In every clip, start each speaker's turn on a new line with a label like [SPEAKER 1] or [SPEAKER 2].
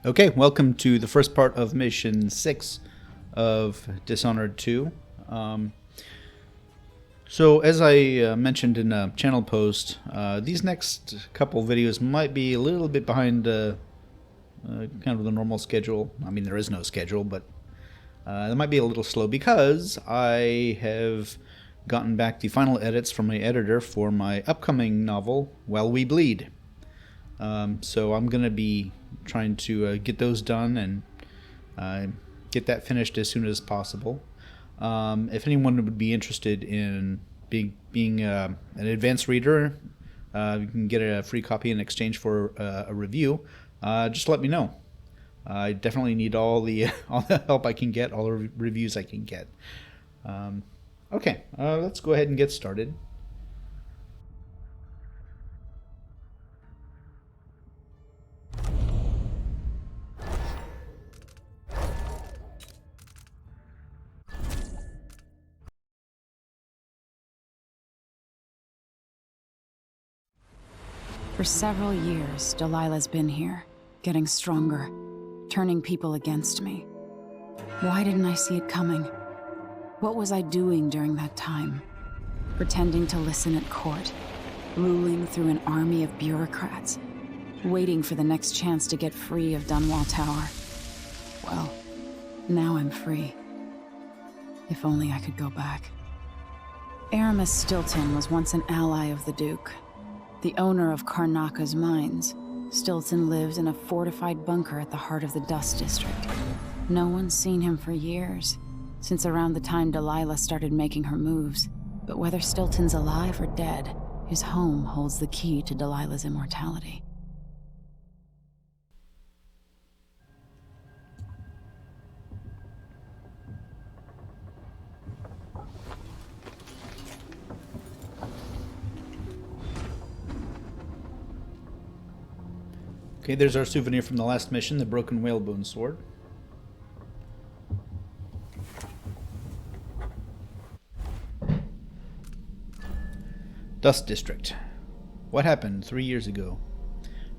[SPEAKER 1] Okay, welcome to the first part of Mission 6 of Dishonored 2. So as I mentioned in a channel post, these next couple videos might be a little bit behind kind of the normal schedule. I mean, there is no schedule, but it might be a little slow because I have gotten back the final edits from my editor for my upcoming novel, While We Bleed. So I'm going to be trying to get those done and get that finished as soon as possible. If anyone would be interested in being an advanced reader, you can get a free copy in exchange for a review. Just let me know. I definitely need all the help I can get, all the reviews I can get. Okay, let's go ahead and get started.
[SPEAKER 2] For several years, Delilah's been here, getting stronger, turning people against me. Why didn't I see it coming? What was I doing during that time? Pretending to listen at court, ruling through an army of bureaucrats, waiting for the next chance to get free of Dunwall Tower. Well, now I'm free. If only I could go back. Aramis Stilton was once an ally of the Duke. The owner of Karnaka's mines, Stilton lived in a fortified bunker at the heart of the Dust District. No one's seen him for years, since around the time Delilah started making her moves. But whether Stilton's alive or dead, his home holds the key to Delilah's immortality.
[SPEAKER 1] Okay, there's our souvenir from the last mission, the broken whalebone sword. Dust District. What happened 3 years ago?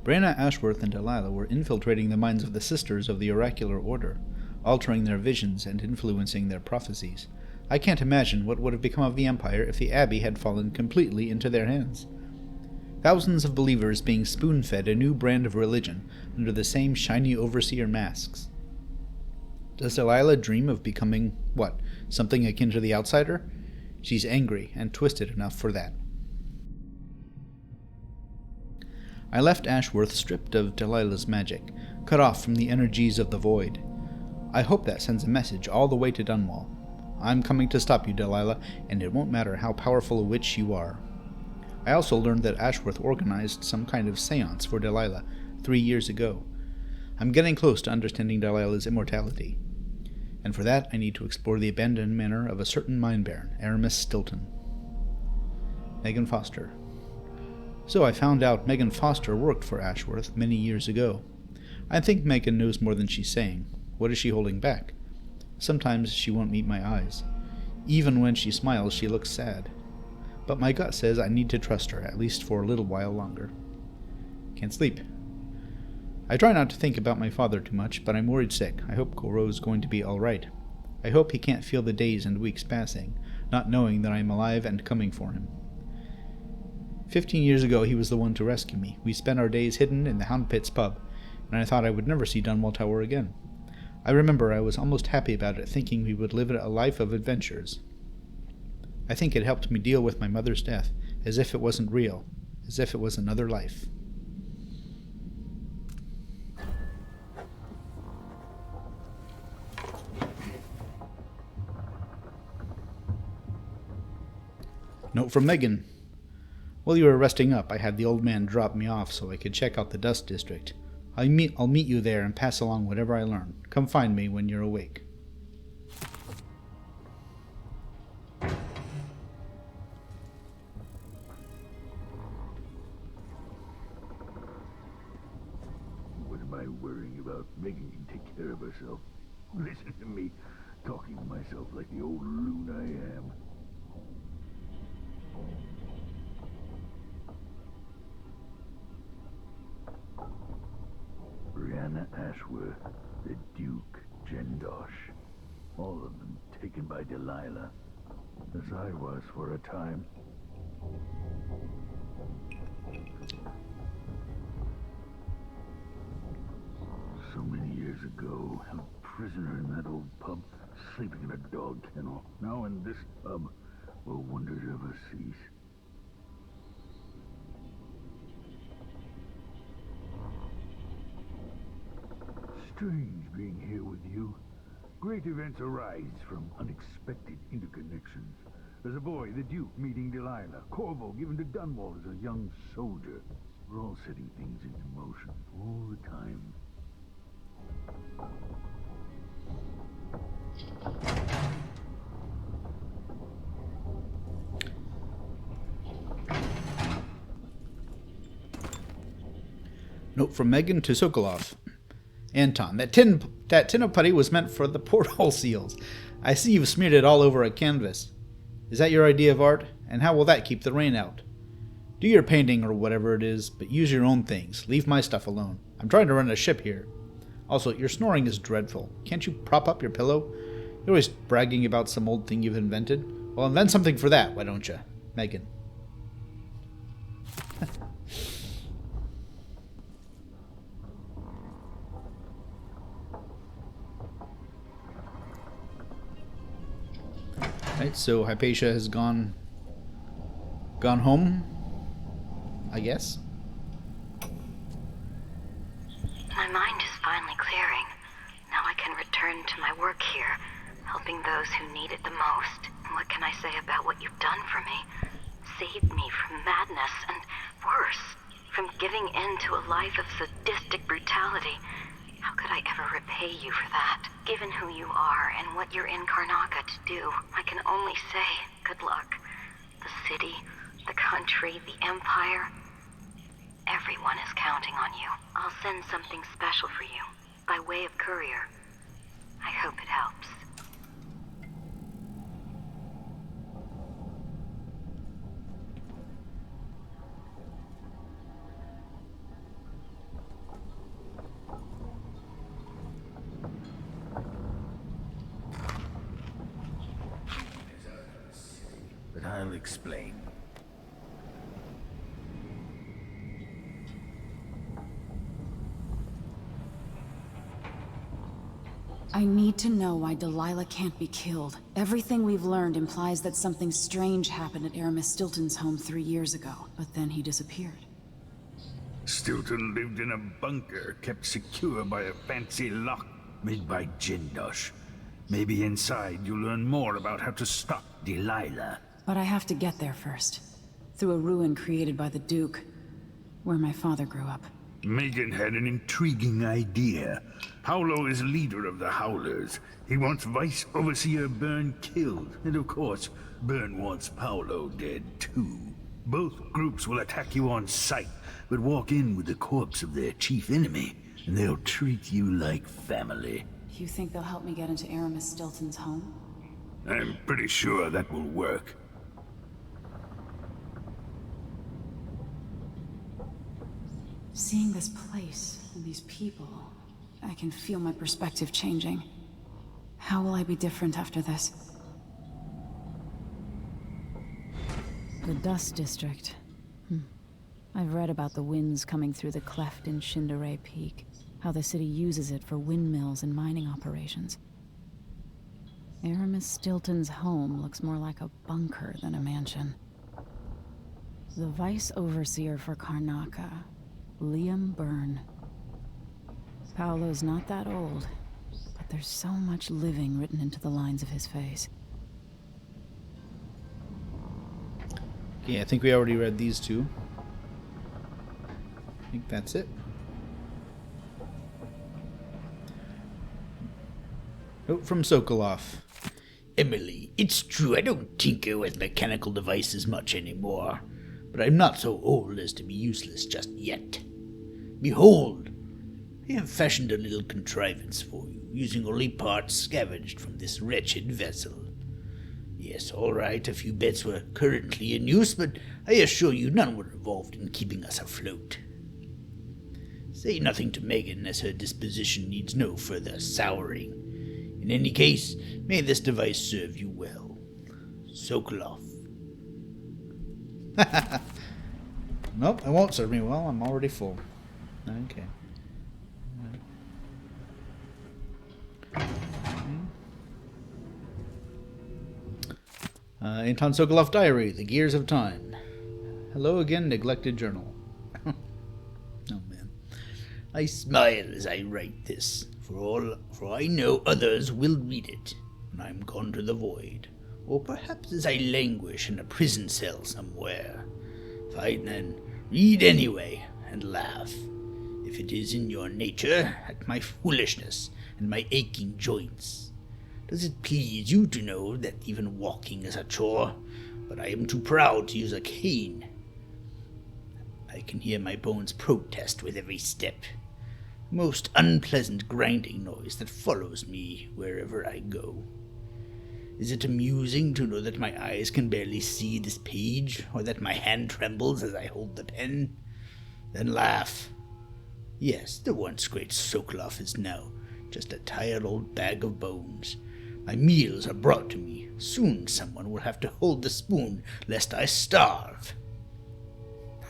[SPEAKER 1] Brianna Ashworth and Delilah were infiltrating the minds of the Sisters of the Oracular Order, altering their visions and influencing their prophecies. I can't imagine what would have become of the Empire if the Abbey had fallen completely into their hands. Thousands of believers being spoon-fed a new brand of religion under the same shiny overseer masks. Does Delilah dream of becoming, what, something akin to the Outsider? She's angry and twisted enough for that. I left Ashworth stripped of Delilah's magic, cut off from the energies of the void. I hope that sends a message all the way to Dunwall. I'm coming to stop you, Delilah, and it won't matter how powerful a witch you are. I also learned that Ashworth organized some kind of seance for Delilah 3 years ago. I'm getting close to understanding Delilah's immortality. And for that, I need to explore the abandoned manor of a certain mine baron, Aramis Stilton. Meagan Foster. So I found out Meagan Foster worked for Ashworth many years ago. I think Meagan knows more than she's saying. What is she holding back? Sometimes she won't meet my eyes. Even when she smiles, she looks sad. But my gut says I need to trust her, at least for a little while longer. Can't sleep. I try not to think about my father too much, but I'm worried sick. I hope Goro's going to be all right. I hope he can't feel the days and weeks passing, not knowing that I'm alive and coming for him. 15 years ago, he was the one to rescue me. We spent our days hidden in the Hound Pits pub, and I thought I would never see Dunwall Tower again. I remember I was almost happy about it, thinking we would live a life of adventures. I think it helped me deal with my mother's death, as if it wasn't real, as if it was another life. Note from Meagan. While you were resting up, I had the old man drop me off so I could check out the Dust District. I'll meet you there and pass along whatever I learn. Come find me when you're awake.
[SPEAKER 3] Meagan can take care of herself. Listen to me, talking to myself like the old loon I am. Brianna Anna Ashworth, the Duke, Jindosh. All of them taken by Delilah, as I was for a time. So many years ago, held prisoner in that old pub, sleeping in a dog kennel. Now in this pub, will wonders ever cease? Strange being here with you. Great events arise from unexpected interconnections. As a boy, the Duke meeting Delilah, Corvo given to Dunwall as a young soldier. We're all setting things into motion all the time.
[SPEAKER 1] Note from Meagan to Sokolov. Anton, that tin of putty was meant for the porthole seals. I see you've smeared it all over a canvas. Is that your idea of art? And how will that keep the rain out? Do your painting or whatever it is, but use your own things. Leave my stuff alone. I'm trying to run a ship here. Also, your snoring is dreadful. Can't you prop up your pillow? You're always bragging about some old thing you've invented. Well, invent something for that, why don't you? Meagan. Right, so Hypatia has gone home, I guess.
[SPEAKER 4] My mind is finally clearing. Now I can return to my work here, helping those who need it the most. What can I say about what you've done for me? Saved me from madness and, worse, from giving in to a life of sadistic brutality. How could I ever repay you for that? Given who you are and what you're in Karnaca to do, I can only say good luck. The city, the country, the empire, everyone is counting on you. I'll send something special for you, by way of courier. I hope it helps.
[SPEAKER 3] But I'll explain.
[SPEAKER 2] I need to know why Delilah can't be killed. Everything we've learned implies that something strange happened at Aramis Stilton's home 3 years ago, but then he disappeared.
[SPEAKER 3] Stilton lived in a bunker kept secure by a fancy lock made by Jindosh. Maybe inside you'll learn more about how to stop Delilah.
[SPEAKER 2] But I have to get there first. Through a ruin created by the Duke, where my father grew up.
[SPEAKER 3] Meagan had an intriguing idea. Paolo is leader of the Howlers. He wants Vice Overseer Byrne killed. And of course, Byrne wants Paolo dead too. Both groups will attack you on sight, but walk in with the corpse of their chief enemy, and they'll treat you like family.
[SPEAKER 2] You think they'll help me get into Aramis Stilton's home?
[SPEAKER 3] I'm pretty sure that will work.
[SPEAKER 2] Seeing this place and these people, I can feel my perspective changing. How will I be different after this? The Dust District. I've read about the winds coming through the cleft in Shindaray Peak, how the city uses it for windmills and mining operations. Aramis Stilton's home looks more like a bunker than a mansion. The Vice Overseer for Karnaca, Liam Byrne. Paolo's not that old, but there's so much living written into the lines of his face.
[SPEAKER 1] Okay, I think we already read these two. I think that's it. Note from Sokolov.
[SPEAKER 5] Emily, it's true I don't tinker with mechanical devices much anymore, but I'm not so old as to be useless just yet. Behold, I have fashioned a little contrivance for you, using only parts scavenged from this wretched vessel. Yes, all right, a few bits were currently in use, but I assure you none were involved in keeping us afloat. Say nothing to Meagan, as her disposition needs no further souring. In any case, may this device serve you well. Sokolov.
[SPEAKER 1] Nope, it won't serve me well. I'm already full. Okay. Anton Sokolov Diary, The Gears of Time. Hello again, neglected journal. Oh man.
[SPEAKER 5] I smile as I write this, for I know others will read it, when I'm gone to the void, or perhaps as I languish in a prison cell somewhere. Fine then, read anyway, and laugh, if it is in your nature, at my foolishness and my aching joints. Does it please you to know that even walking is a chore, but I am too proud to use a cane? I can hear my bones protest with every step. Most unpleasant grinding noise that follows me wherever I go. Is it amusing to know that my eyes can barely see this page, or that my hand trembles as I hold the pen? Then laugh. Yes, the once great Sokolov is now just a tired old bag of bones. My meals are brought to me. Soon someone will have to hold the spoon, lest I starve.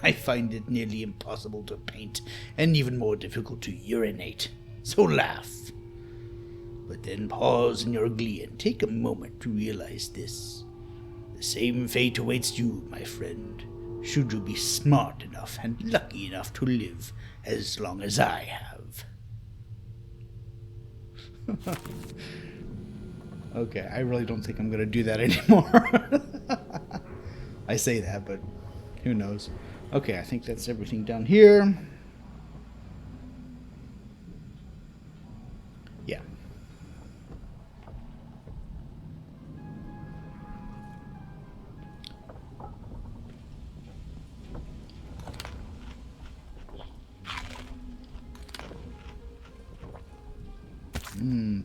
[SPEAKER 5] I find it nearly impossible to paint, and even more difficult to urinate. So laugh. But then pause in your glee and take a moment to realize this. The same fate awaits you, my friend, should you be smart enough and lucky enough to live as long as I have.
[SPEAKER 1] Okay, I really don't think I'm going to do that anymore. I say that, but who knows. Okay, I think that's everything down here. Yeah.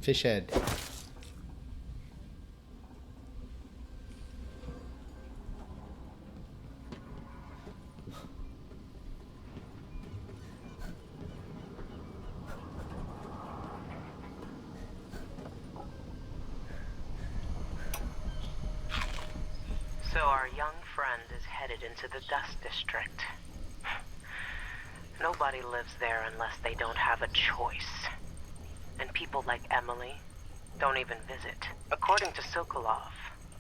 [SPEAKER 1] Fish head.
[SPEAKER 6] So our young friend is headed into the Dust District. Nobody lives there unless they don't have a choice. And people like Emily don't even visit. According to Sokolov,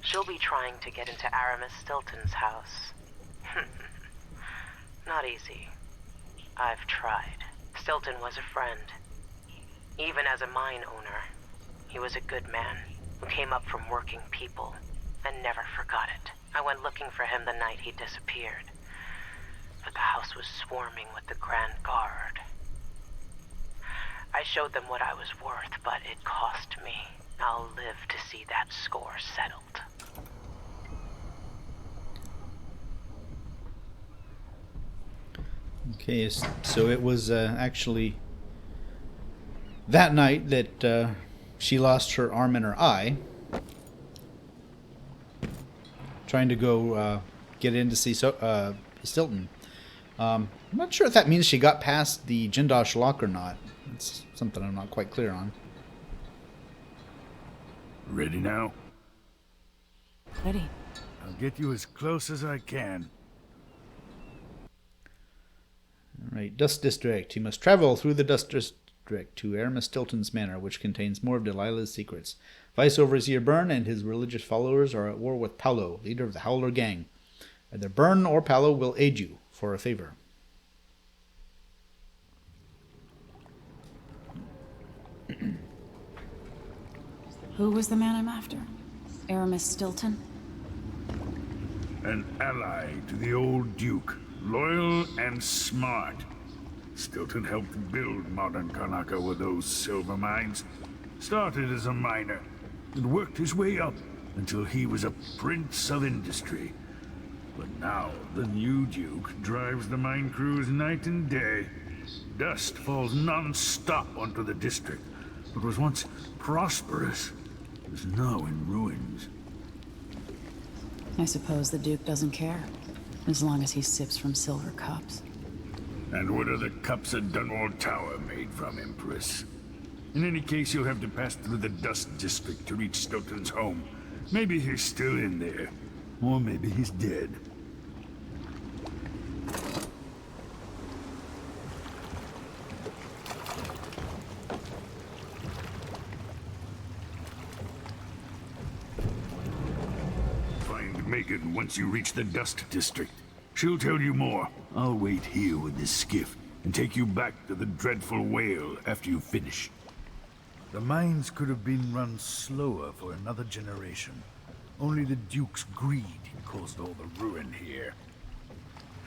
[SPEAKER 6] she'll be trying to get into Aramis Stilton's house. Not easy. I've tried. Stilton was a friend. Even as a mine owner, he was a good man who came up from working people and never forgot it. I went looking for him the night he disappeared, but the house was swarming with the Grand Guard. I showed them what I was worth, but it cost me. I'll live to see that score settled.
[SPEAKER 1] Okay, so it was actually that night that she lost her arm and her eye, trying to go get in to see Stilton. I'm not sure if that means she got past the Jindosh lock or not. It's something I'm not quite clear on.
[SPEAKER 3] Ready now?
[SPEAKER 2] Ready.
[SPEAKER 3] I'll get you as close as I can.
[SPEAKER 1] Alright, Dust District. You must travel through the Dust District to Aramis Stilton's manor, which contains more of Delilah's secrets. Vice Overseer Byrne and his religious followers are at war with Paolo, leader of the Howler gang. Either Byrne or Paolo will aid you for a favor.
[SPEAKER 2] Who was the man I'm after? Aramis Stilton?
[SPEAKER 3] An ally to the old Duke, loyal and smart. Stilton helped build modern Karnaca with those silver mines. Started as a miner and worked his way up until he was a prince of industry. But now the new Duke drives the mine crews night and day. Dust falls non-stop onto the district. What was once prosperous is now in ruins.
[SPEAKER 2] I suppose the Duke doesn't care, as long as he sips from silver cups.
[SPEAKER 3] And what are the cups at Dunwall Tower made from, Empress? In any case, you'll have to pass through the Dust District to reach Stilton's home. Maybe he's still in there. Or maybe he's dead. Find Meagan once you reach the Dust District. She'll tell you more. I'll wait here with this skiff and take you back to the dreadful Wale after you finish. The mines could have been run slower for another generation. Only the Duke's greed caused all the ruin here.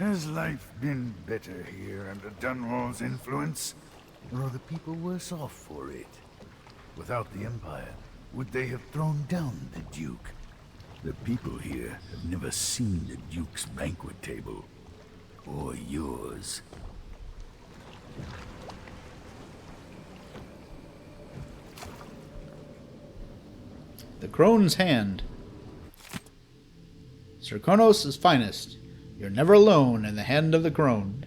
[SPEAKER 3] Has life been better here under Dunwall's influence? Or are the people worse off for it? Without the Empire, would they have thrown down the Duke? The people here have never seen the Duke's banquet table. Or yours.
[SPEAKER 1] The Crone's Hand. Sir Kronos' finest. You're never alone in the hand of the Crone.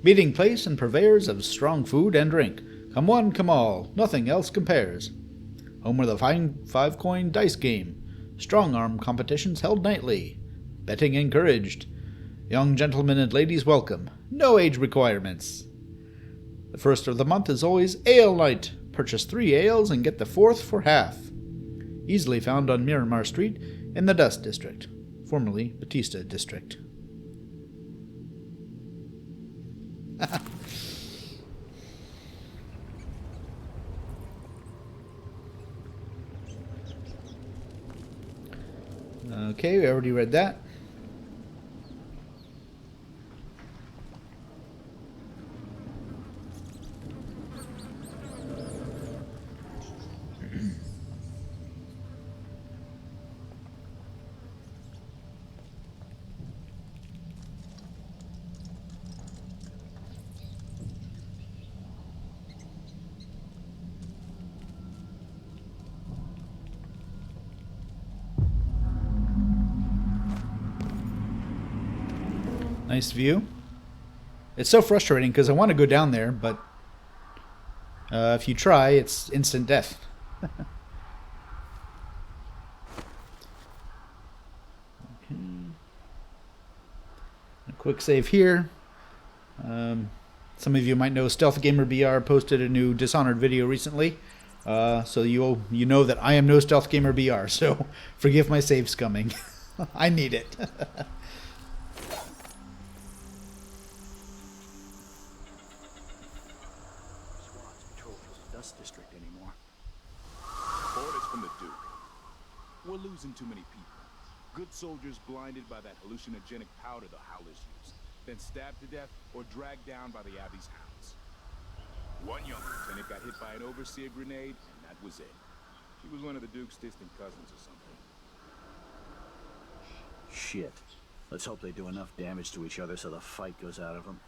[SPEAKER 1] Meeting place and purveyors of strong food and drink. Come one, come all, nothing else compares. Home of the fine 5-coin dice game. Strong arm competitions held nightly. Betting encouraged. Young gentlemen and ladies welcome. No age requirements. The first of the month is always Ale Night. Purchase 3 ales and get the 4th for half. Easily found on Miramar Street in the Dust District, formerly Batista District. Okay, we already read that. Nice view. It's so frustrating because I want to go down there, but if you try, it's instant death. Okay. A quick save here. Some of you might know Stealth Gamer BR posted a new Dishonored video recently, so you know that I am no Stealth Gamer BR. So forgive my save scumming. I need it.
[SPEAKER 7] District anymore. Orders from the Duke. We're losing too many people. Good soldiers blinded by that hallucinogenic powder the Howlers use, then stabbed to death or dragged down by the Abbey's hounds. One young lieutenant got hit by an overseer grenade, and that was it. She was one of the Duke's distant cousins or something.
[SPEAKER 8] Shit. Let's hope they do enough damage to each other so the fight goes out of them.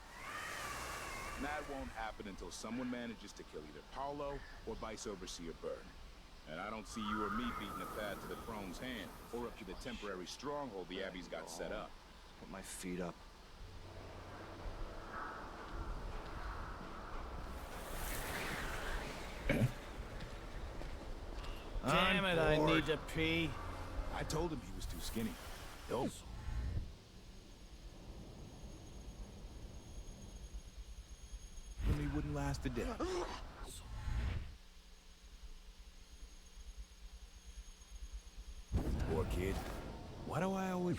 [SPEAKER 7] And that won't happen until someone manages to kill either Paolo or Vice Overseer Byrne. And I don't see you or me beating a path to the Crone's Hand, or up to the temporary stronghold the Abbey's got set up.
[SPEAKER 8] Put my feet up.
[SPEAKER 9] Damn it, I need to pee.
[SPEAKER 7] I told him he was too skinny. Dope. He wouldn't last a day. Poor kid. Why do I always...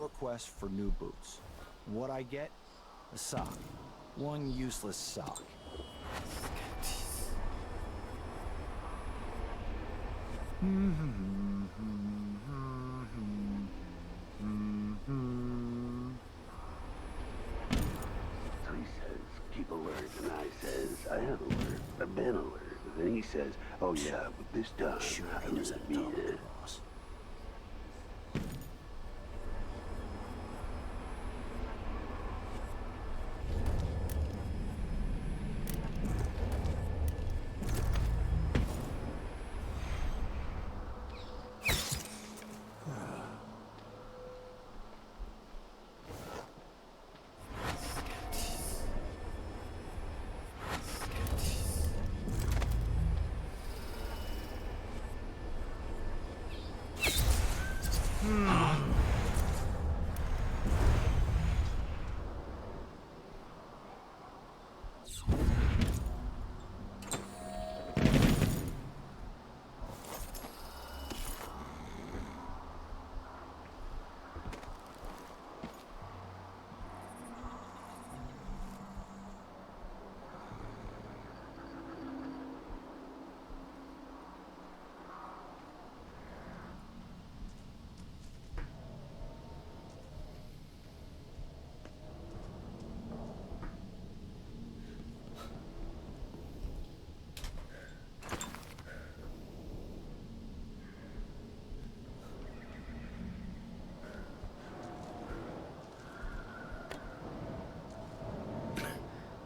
[SPEAKER 8] Request for new boots. What I get? A sock. One useless sock.
[SPEAKER 10] So he says, keep alert, and I says, I have alert. I've been alert. And then he says, oh yeah, but this time, I really mean it.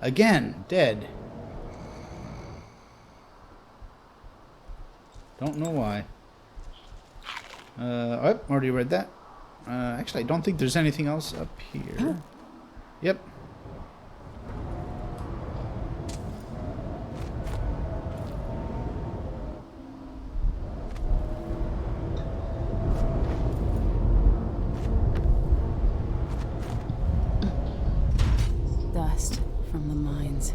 [SPEAKER 1] Again, dead. Don't know why. Oh, already read that. Actually, I don't think there's anything else up here. Yep.
[SPEAKER 2] Dust from the mines.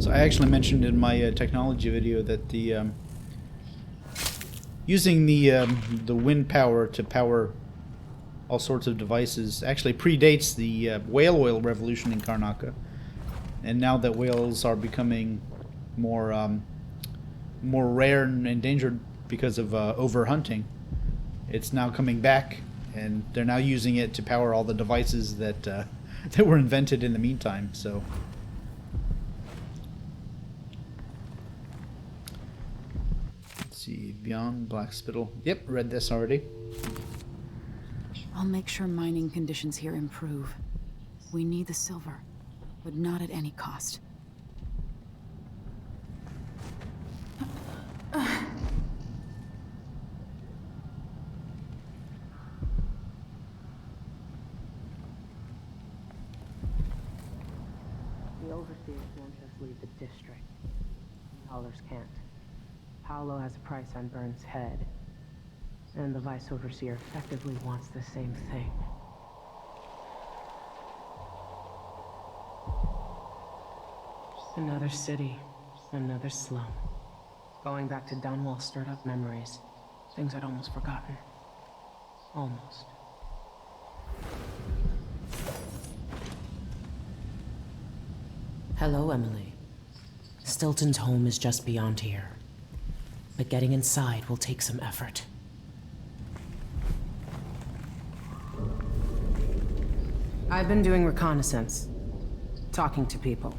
[SPEAKER 1] So I actually mentioned in my technology video that the using the wind power to power all sorts of devices actually predates the whale oil revolution in Karnaca, and now that whales are becoming more more rare and endangered because of overhunting, it's now coming back, and they're now using it to power all the devices that that were invented in the meantime. So. Beyond Black Spittle. Yep, read this already.
[SPEAKER 2] I'll make sure mining conditions here improve. We need the silver, but not at any cost.
[SPEAKER 6] The overseers won't just leave the district. Howlers can't. Paolo has a price on Byrne's head, and the Vice Overseer effectively wants the same thing. Another city, another slum. Going back to Dunwall stirred up memories, things I'd almost forgotten. Almost.
[SPEAKER 11] Hello, Emily. Stilton's home is just beyond here. But getting inside will take some effort.
[SPEAKER 6] I've been doing reconnaissance. Talking to people.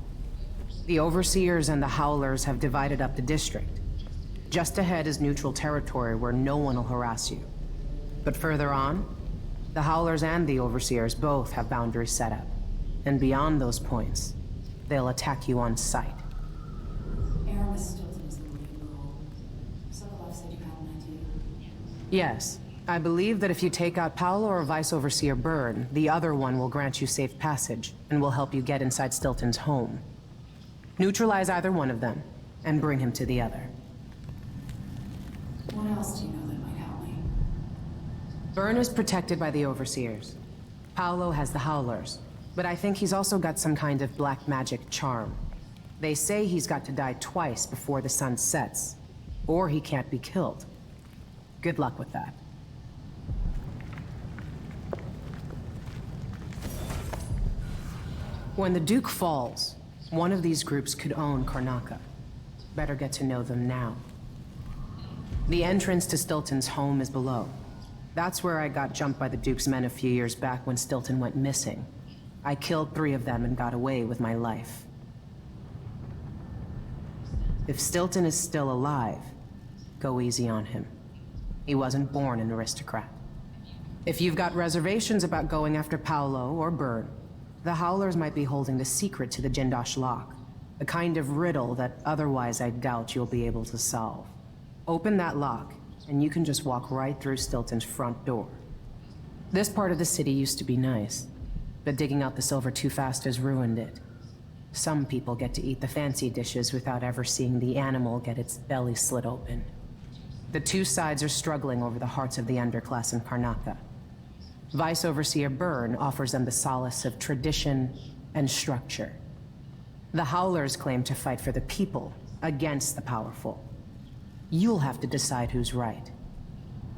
[SPEAKER 6] The Overseers and the Howlers have divided up the district. Just ahead is neutral territory where no one will harass you. But further on, the Howlers and the Overseers both have boundaries set up. And beyond those points, they'll attack you on sight. Yes. I believe that if you take out Paolo or Vice Overseer Byrne, the other one will grant you safe passage, and will help you get inside Stilton's home. Neutralize either one of them, and bring him to the other.
[SPEAKER 2] What else do you know that might help me?
[SPEAKER 6] Byrne is protected by the Overseers. Paolo has the Howlers, but I think he's also got some kind of black magic charm. They say he's got to die twice before the sun sets, or he can't be killed. Good luck with that. When the Duke falls, one of these groups could own Karnaca. Better get to know them now. The entrance to Stilton's home is below. That's where I got jumped by the Duke's men a few years back when Stilton went missing. I killed 3 of them and got away with my life. If Stilton is still alive, go easy on him. He wasn't born an aristocrat. If you've got reservations about going after Paolo or Byrne, the Howlers might be holding the secret to the Jindosh lock, a kind of riddle that otherwise I doubt you'll be able to solve. Open that lock, and you can just walk right through Stilton's front door. This part of the city used to be nice, but digging out the silver too fast has ruined it. Some people get to eat the fancy dishes without ever seeing the animal get its belly slit open. The two sides are struggling over the hearts of the underclass in Karnaca. Vice Overseer Byrne offers them the solace of tradition and structure. The Howlers claim to fight for the people against the powerful. You'll have to decide who's right.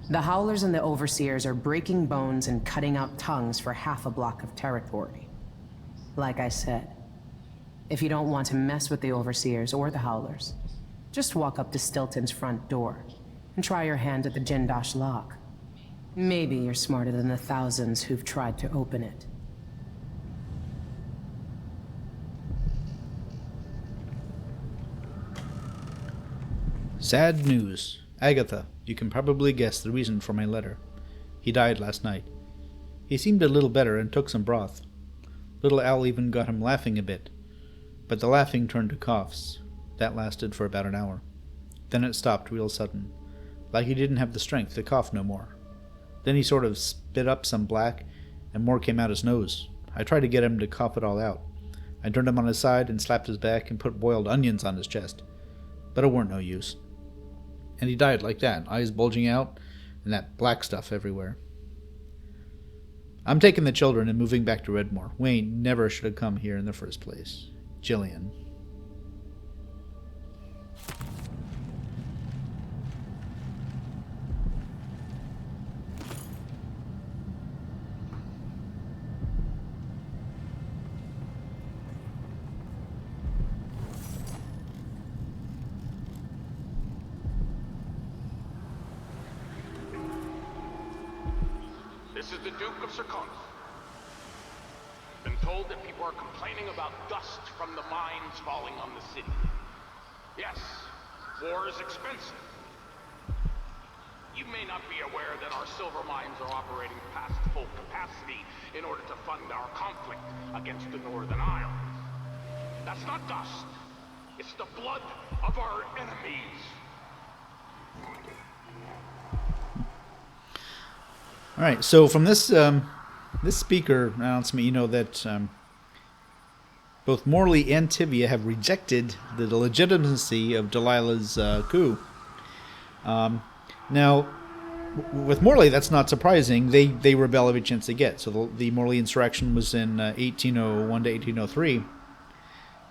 [SPEAKER 6] The Howlers and the Overseers are breaking bones and cutting out tongues for half a block of territory. Like I said, if you don't want to mess with the Overseers or the Howlers, just walk up to Stilton's front door and try your hand at the Jindosh lock. Maybe you're smarter than the thousands who've tried to open it.
[SPEAKER 1] Sad news. Agatha, you can probably guess the reason for my letter. He died last night. He seemed a little better and took some broth. Little Al even got him laughing a bit. But the laughing turned to coughs. That lasted for about an hour. Then it stopped real sudden, like he didn't have the strength to cough no more. Then he sort of spit up some black, and more came out his nose. I tried to get him to cough it all out. I turned him on his side and slapped his back and put boiled onions on his chest. But it weren't no use. And he died like that, eyes bulging out, and that black stuff everywhere. I'm taking the children and moving back to Redmore. Wayne never should have come here in the first place. Jillian.
[SPEAKER 12] This is the Duke of Serkonos. Been told that people are complaining about dust from the mines falling on the city. Yes, war is expensive. You may not be aware that our silver mines are operating past full capacity in order to fund our conflict against the Northern Isles. That's not dust. It's the blood of our enemies.
[SPEAKER 1] All right, so from this this speaker announcement, you know that both Morley and Tivia have rejected the legitimacy of Delilah's coup. Now, with Morley, that's not surprising. They rebel every chance they get. So the Morley insurrection was in 1801 to 1803,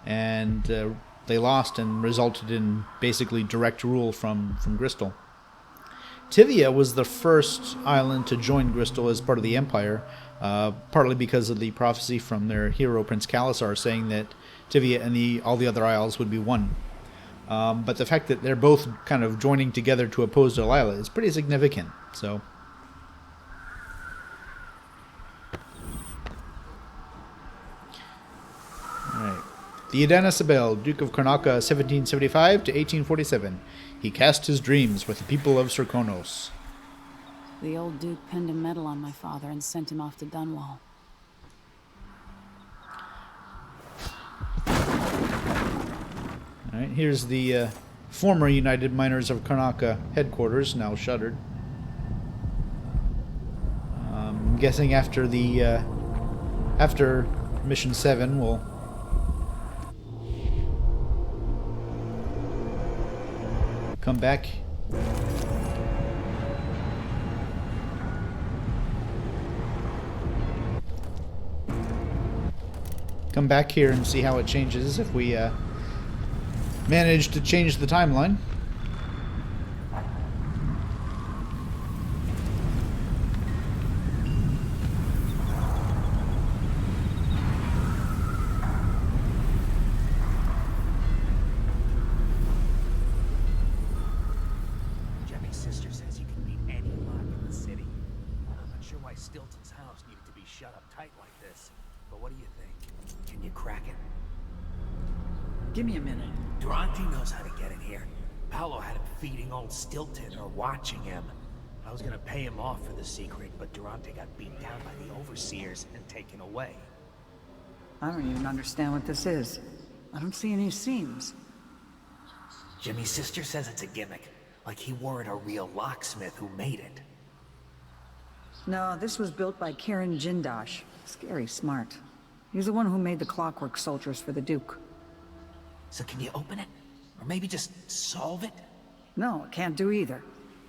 [SPEAKER 1] and they lost and resulted in basically direct rule from Gristol. Tivia was the first island to join Gristol as part of the Empire, partly because of the prophecy from their hero Prince Khalasar saying that Tivia and all the other isles would be one. But the fact that they're both kind of joining together to oppose Delilah is pretty significant. So, all right. Theodanis Sabel, Duke of Karnaca, 1775 to 1847. He cast his dreams with the people of Serkonos.
[SPEAKER 2] The old Duke pinned a medal on my father and sent him off to Dunwall.
[SPEAKER 1] All right, here's the former United Miners of Karnaca headquarters, now shuttered. I'm guessing after Mission 7, we'll come back. Come back here and see how it changes if we manage to change the timeline.
[SPEAKER 8] Stilton's house needed to be shut up tight like this. But what do you think? Can you crack it?
[SPEAKER 9] Give me a minute.
[SPEAKER 13] Durante knows how to get in here. Paolo had him feeding old Stilton or watching him. I was gonna pay him off for the secret, but Durante got beat down by the overseers and taken away.
[SPEAKER 14] I don't even understand what this is. I don't see any seams.
[SPEAKER 13] Jimmy's sister says it's a gimmick, like he weren't a real locksmith who made it.
[SPEAKER 14] No, this was built by Kieran Jindosh. Scary smart. He's the one who made the clockwork soldiers for the Duke.
[SPEAKER 13] So can you open it? Or maybe just solve it?
[SPEAKER 14] No, it can't do either.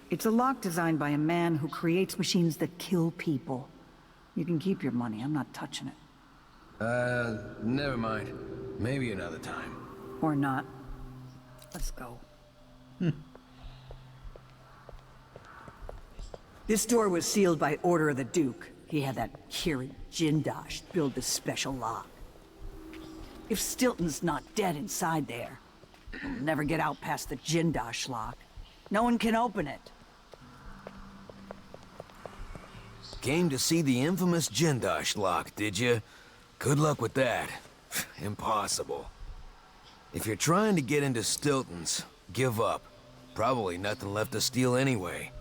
[SPEAKER 14] It's a lock designed by a man who creates machines that kill people. You can keep your money, I'm not touching it.
[SPEAKER 15] Never mind. Maybe another time.
[SPEAKER 14] Or not. Let's go. This door was sealed by order of the Duke. He had that Kieran Jindosh build this special lock. If Stilton's not dead inside there, we'll never get out past the Jindosh lock. No one can open it.
[SPEAKER 15] Came to see the infamous Jindosh lock, did you? Good luck with that. Impossible. If you're trying to get into Stilton's, give up. Probably nothing left to steal anyway.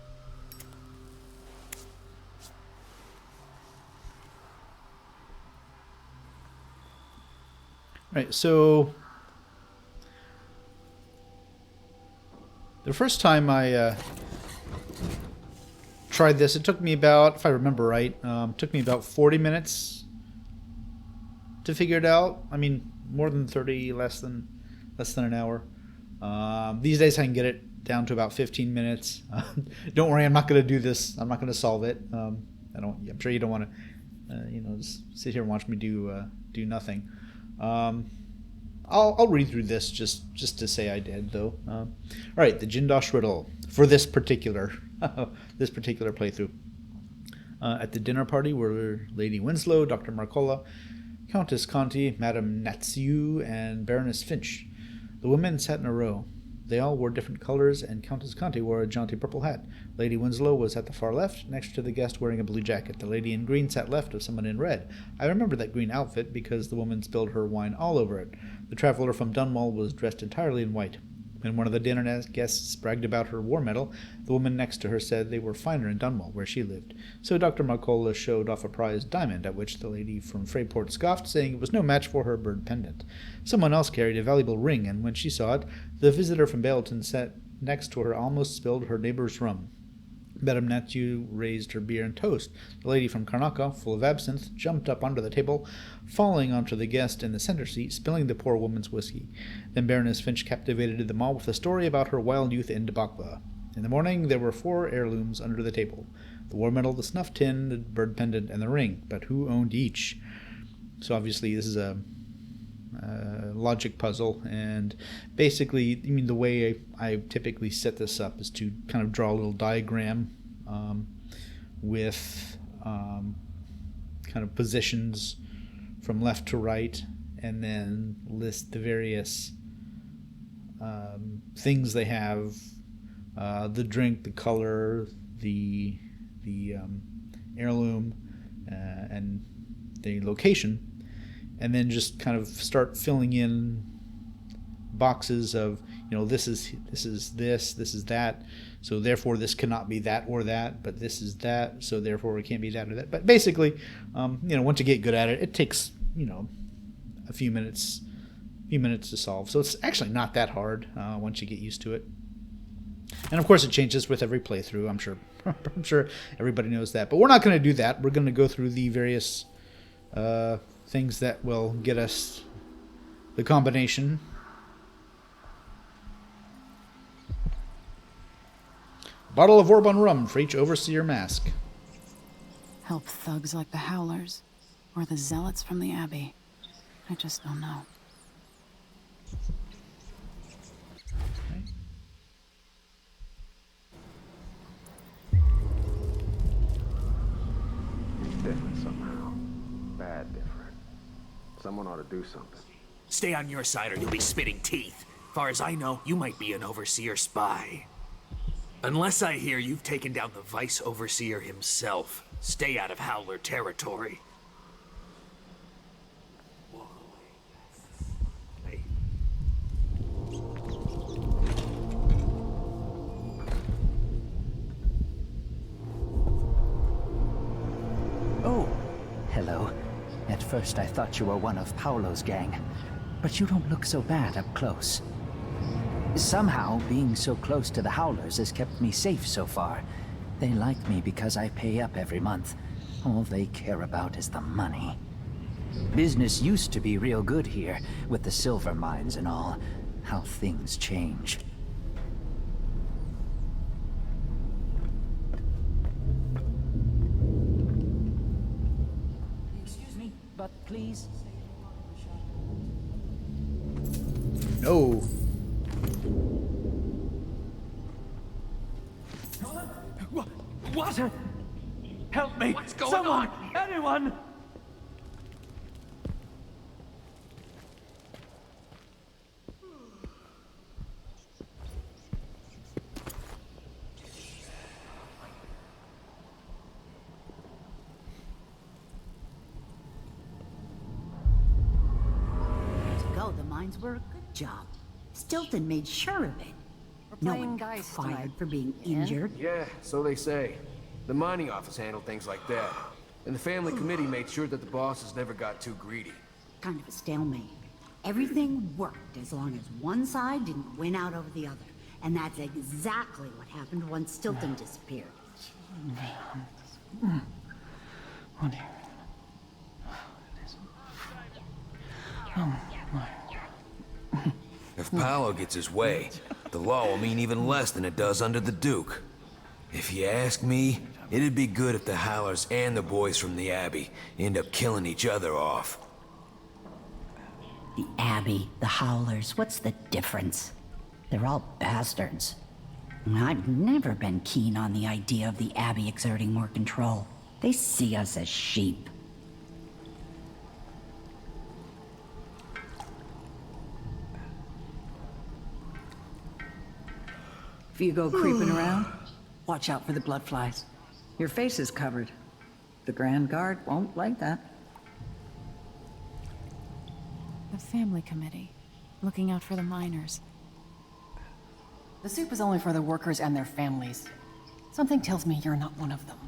[SPEAKER 1] Right, so the first time I tried this, it took me about, if I remember right, took me about 40 minutes to figure it out. I mean, more than 30, less than an hour. These days I can get it down to about 15 minutes. Don't worry, I'm not going to do this. I'm not going to solve it. I'm sure you don't want to, just sit here and watch me do nothing. I'll read through this just to say I did, though. All right, the Jindosh riddle for this particular playthrough. At the dinner party were Lady Winslow, Dr. Marcola, Countess Conti, Madame Natsiu, and Baroness Finch. The women sat in a row. They all wore different colors, and Countess Conti wore a jaunty purple hat. Lady Winslow was at the far left, next to the guest wearing a blue jacket. The lady in green sat left of someone in red. I remember that green outfit because the woman spilled her wine all over it. The traveler from Dunwall was dressed entirely in white. When one of the dinner guests bragged about her war medal, the woman next to her said they were finer in Dunwall, where she lived. So Dr. Marcola showed off a prized diamond, at which the lady from Freyport scoffed, saying it was no match for her bird pendant. Someone else carried a valuable ring, and when she saw it, the visitor from Baleton sat next to her almost spilled her neighbor's rum. Madame Natsiu raised her beer and toast. The lady from Karnaca, full of absinthe, jumped up onto the table, falling onto the guest in the center seat, spilling the poor woman's whiskey. Then Baroness Finch captivated them all with a story about her wild youth in Debakva. In the morning, there were 4 heirlooms under the table: the war medal, the snuff tin, the bird pendant, and the ring. But who owned each? So obviously this is a logic puzzle, and basically, the way I typically set this up is to kind of draw a little diagram with kind of positions from left to right, and then list the various things they have, the drink, the color, the heirloom, and the location. And then just kind of start filling in boxes of, this is that, so therefore this cannot be that or that, but this is that, so therefore it can't be that or that. But basically, once you get good at it, it takes, a few minutes to solve. So it's actually not that hard once you get used to it. And of course it changes with every playthrough. I'm sure everybody knows that. But we're not going to do that. We're going to go through the various things that will get us the combination. Bottle of Orbon rum for each overseer mask.
[SPEAKER 2] Help thugs like the Howlers, or the zealots from the Abbey. I just don't know.
[SPEAKER 16] He's different somehow. Bad different. Someone ought to do something.
[SPEAKER 13] Stay on your side or you'll be spitting teeth. Far as I know, you might be an overseer spy. Unless I hear you've taken down the vice overseer himself, stay out of Howler territory.
[SPEAKER 17] first I thought you were one of Paolo's gang, but you don't look so bad up close. Somehow, being so close to the Howlers has kept me safe so far. They like me because I pay up every month. All they care about is the money. Business used to be real good here, with the silver mines and all. How things change. Excuse me, but please.
[SPEAKER 1] No.
[SPEAKER 17] Water! Help me!
[SPEAKER 13] What's going
[SPEAKER 17] Someone!
[SPEAKER 13] on?
[SPEAKER 17] Anyone!
[SPEAKER 18] Go, the mines were a good job. Stilton made sure of it. No one got fired for being injured.
[SPEAKER 15] Yeah, so they say. The mining office handled things like that. And the family committee made sure that the bosses never got too greedy.
[SPEAKER 18] Kind of a stalemate. Everything worked as long as one side didn't win out over the other. And that's exactly what happened once Stilton disappeared.
[SPEAKER 15] If Paolo gets his way, the law will mean even less than it does under the Duke. If you ask me, it'd be good if the Howlers and the boys from the Abbey end up killing each other off.
[SPEAKER 18] The Abbey, the Howlers, what's the difference? They're all bastards. I've never been keen on the idea of the Abbey exerting more control. They see us as sheep.
[SPEAKER 14] If you go creeping around, watch out for the blood flies. Your face is covered. The Grand Guard won't like that.
[SPEAKER 2] The family committee, looking out for the miners.
[SPEAKER 19] The soup is only for the workers and their families. Something tells me you're not one of them.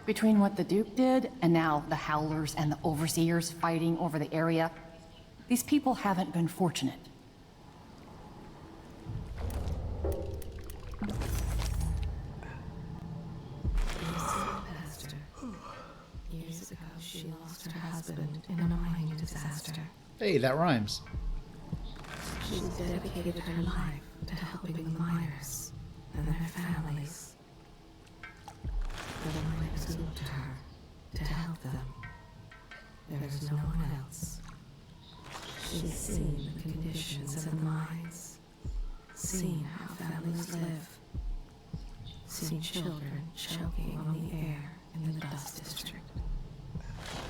[SPEAKER 19] Between what the Duke did, and now the Howlers and the Overseers fighting over the area, these people haven't been fortunate.
[SPEAKER 20] Years ago, she lost her husband in a mining disaster.
[SPEAKER 1] Hey, that rhymes.
[SPEAKER 20] She dedicated her life to helping the miners and their families. The miners looked to her to help them. There is no one else. She's seen the conditions of the mines, seen how families live, seen children choking on the air in the dust district.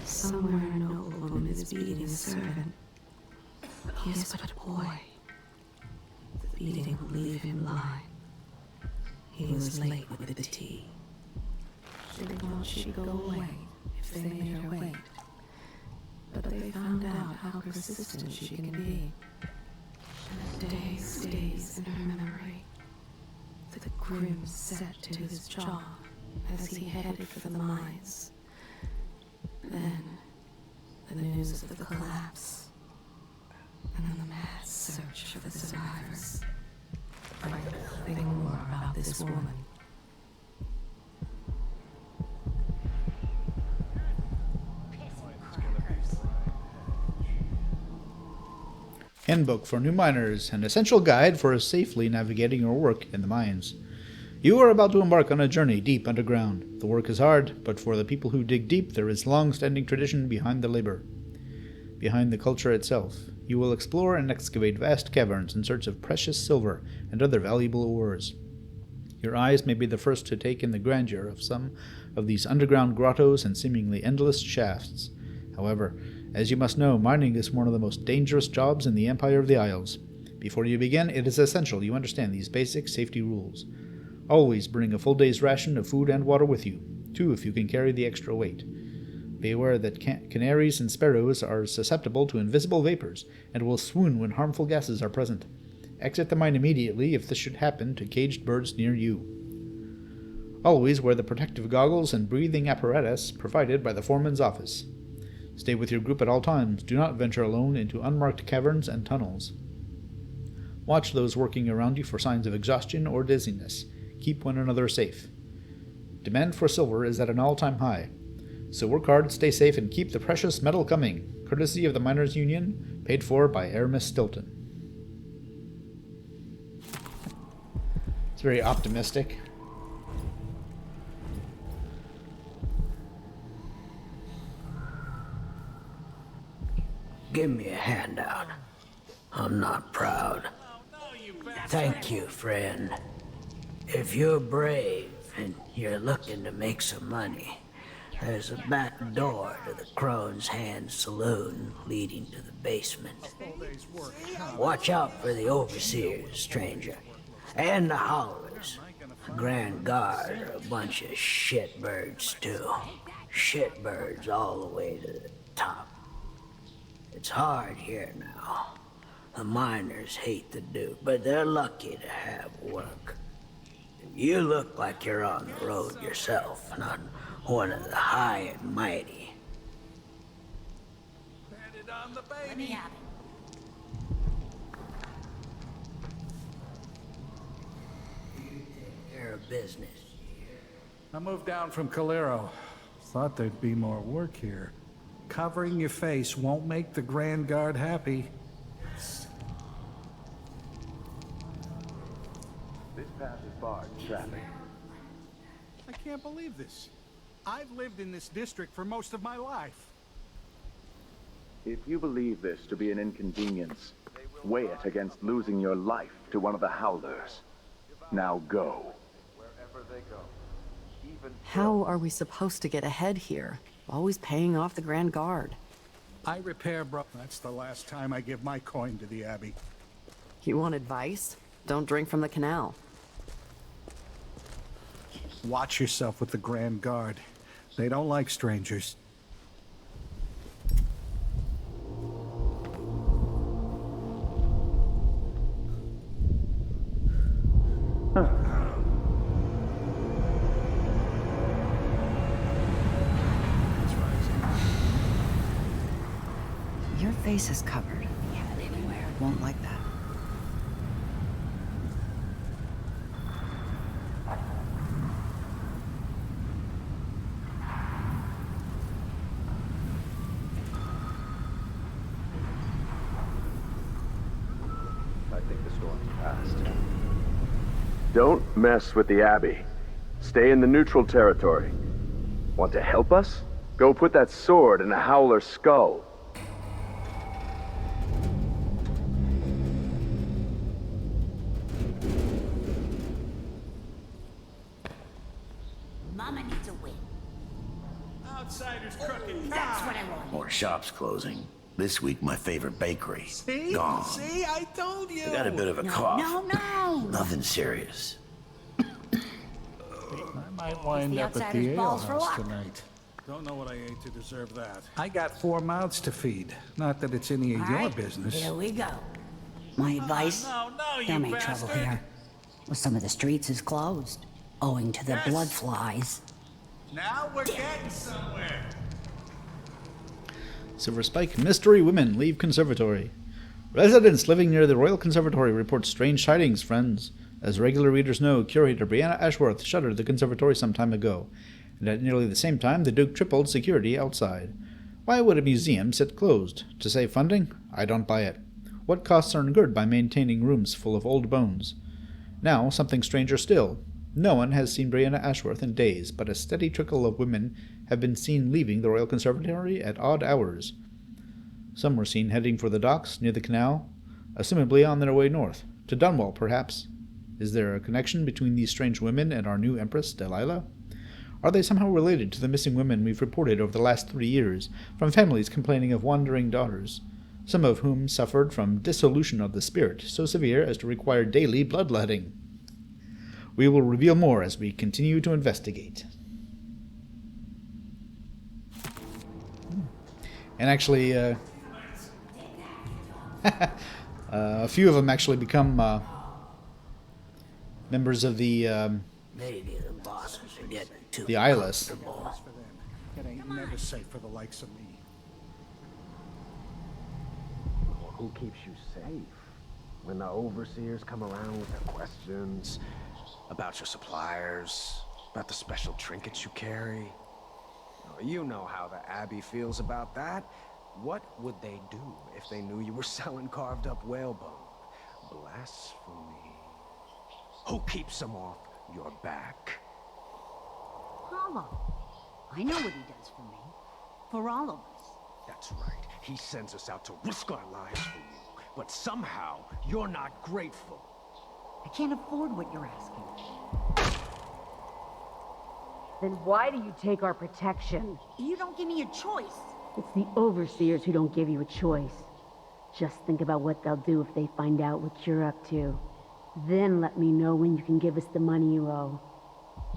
[SPEAKER 20] Somewhere a noblewoman is beating a servant. He is but a boy. The beating will leave him blind. He was late with the tea. She thought she'd go away if they made her wait. But they found out how persistent she can be. And the day stays in her memory. The grim set to his jaw as he headed for the mines. Then, the news of the collapse. And then the mad search for the survivors. Find nothing more about this woman.
[SPEAKER 1] Handbook for New Miners, an essential guide for safely navigating your work in the mines. You are about to embark on a journey deep underground. The work is hard, but for the people who dig deep, there is long-standing tradition behind the labor. Behind the culture itself, you will explore and excavate vast caverns in search of precious silver and other valuable ores. Your eyes may be the first to take in the grandeur of some of these underground grottos and seemingly endless shafts. However, as you must know, mining is one of the most dangerous jobs in the Empire of the Isles. Before you begin, it is essential you understand these basic safety rules. Always bring a full day's ration of food and water with you, 2 if you can carry the extra weight. Be aware that canaries and sparrows are susceptible to invisible vapors and will swoon when harmful gases are present. Exit the mine immediately if this should happen to caged birds near you. Always wear the protective goggles and breathing apparatus provided by the foreman's office. Stay with your group at all times. Do not venture alone into unmarked caverns and tunnels. Watch those working around you for signs of exhaustion or dizziness. Keep one another safe. Demand for silver is at an all-time high. So work hard, stay safe, and keep the precious metal coming. Courtesy of the Miners' Union, paid for by Aramis Stilton. It's very optimistic.
[SPEAKER 21] Give me a handout. I'm not proud. Thank you, friend. If you're brave and you're looking to make some money, there's a back door to the Crone's Hand Saloon leading to the basement. Watch out for the overseers, stranger, and the Howlers. The Grand Guard are a bunch of shitbirds, too. Shitbirds all the way to the top. It's hard here now. The miners hate the Duke, but they're lucky to have work. You look like you're on the road yourself, not one of the high and mighty.
[SPEAKER 18] Let me have it.
[SPEAKER 21] Take care of business.
[SPEAKER 22] I moved down from Calero. Thought there'd be more work here. Covering your face won't make the Grand Guard happy.
[SPEAKER 16] This path is barred to traffic.
[SPEAKER 22] I can't believe this. I've lived in this district for most of my life.
[SPEAKER 16] If you believe this to be an inconvenience, weigh it against losing your life to one of the Howlers. Now go. Wherever they go.
[SPEAKER 23] How are we supposed to get ahead here? Always paying off the Grand Guard.
[SPEAKER 22] I repair, bro. That's the last time I give my coin to the Abbey.
[SPEAKER 23] You want advice? Don't drink from the canal.
[SPEAKER 22] Watch yourself with the Grand Guard. They don't like strangers.
[SPEAKER 23] Your face is covered. Won't like that.
[SPEAKER 16] I think the storm's passed. Don't mess with the Abbey. Stay in the neutral territory. Want to help us? Go put that sword in a Howler's skull.
[SPEAKER 18] Mama needs a win.
[SPEAKER 9] Outsider's crooked.
[SPEAKER 18] That's what I want.
[SPEAKER 24] More shops closing. This week, my favorite bakery.
[SPEAKER 9] See?
[SPEAKER 24] Gone.
[SPEAKER 9] See? I told you.
[SPEAKER 24] I got a bit of a cough.
[SPEAKER 18] No.
[SPEAKER 24] Nothing serious.
[SPEAKER 22] I might wind up at the alehouse tonight. Don't know what I ate to deserve that. I got 4 mouths to feed. Not that it's any of
[SPEAKER 18] All
[SPEAKER 22] your
[SPEAKER 18] right,
[SPEAKER 22] business.
[SPEAKER 18] Here we go. My advice? There may trouble here. Well, some of the streets is closed, owing to the blood flies.
[SPEAKER 9] Now we're getting somewhere.
[SPEAKER 1] Silver Spike mystery women leave conservatory. Residents living near the Royal Conservatory report strange tidings, friends. As regular readers know, curator Brianna Ashworth shuttered the conservatory some time ago, and at nearly the same time the Duke tripled security outside. Why would a museum sit closed? To save funding? I don't buy it. What costs are incurred by maintaining rooms full of old bones? Now, something stranger still. No one has seen Brianna Ashworth in days, but a steady trickle of women have been seen leaving the Royal Conservatory at odd hours. Some were seen heading for the docks near the canal, assumably on their way north. To Dunwall, perhaps. Is there a connection between these strange women and our new Empress, Delilah? Are they somehow related to the missing women we've reported over the last 3 years, from families complaining of wandering daughters, some of whom suffered from dissolution of the spirit, so severe as to require daily bloodletting? We will reveal more as we continue to investigate. And actually, a few of them actually become members of the
[SPEAKER 21] Maybe the bosses are getting too
[SPEAKER 1] the Eyeless.
[SPEAKER 22] It ain't never safe for the likes of me.
[SPEAKER 16] Who keeps you safe? When the overseers come around with their questions about your suppliers, about the special trinkets you carry. Oh, you know how the Abbey feels about that. What would they do if they knew you were selling carved up whalebone? Blasphemy. Who keeps them off your back?
[SPEAKER 18] Hollow. I know what he does for me. For all of us.
[SPEAKER 16] That's right. He sends us out to risk our lives for you. But somehow, you're not grateful.
[SPEAKER 18] I can't afford what you're asking.
[SPEAKER 3] Then why do you take our protection?
[SPEAKER 18] You don't give me a choice.
[SPEAKER 3] It's the overseers who don't give you a choice. Just think about what they'll do if they find out what you're up to. Then let me know when you can give us the money you owe.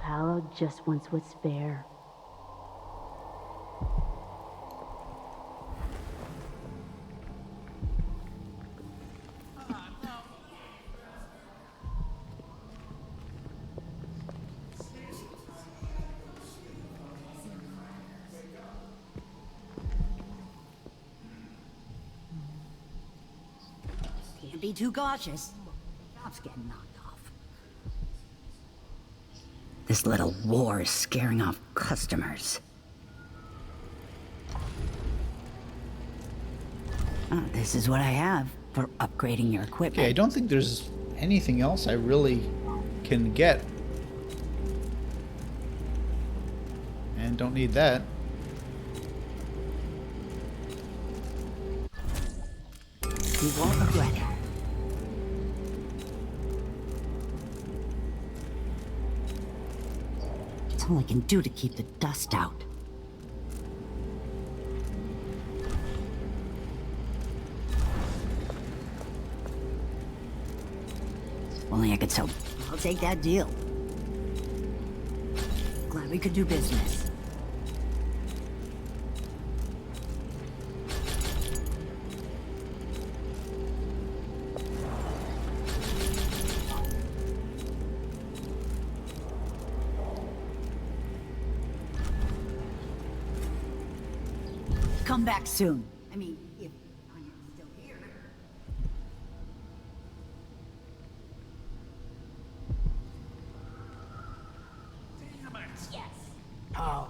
[SPEAKER 3] Paolo just wants what's fair.
[SPEAKER 18] Can't be too cautious. Job's getting knocked off. This little war is scaring off customers. This is what I have for upgrading your equipment.
[SPEAKER 1] Okay, I don't think there's anything else I really can get. And don't need that.
[SPEAKER 18] You won't regret it. It's all I can do to keep the dust out. If only I could sell. I'll take that deal. Glad we could do business. Come back soon. I mean, if I am still here.
[SPEAKER 9] Damn it!
[SPEAKER 18] Yes.
[SPEAKER 21] Oh.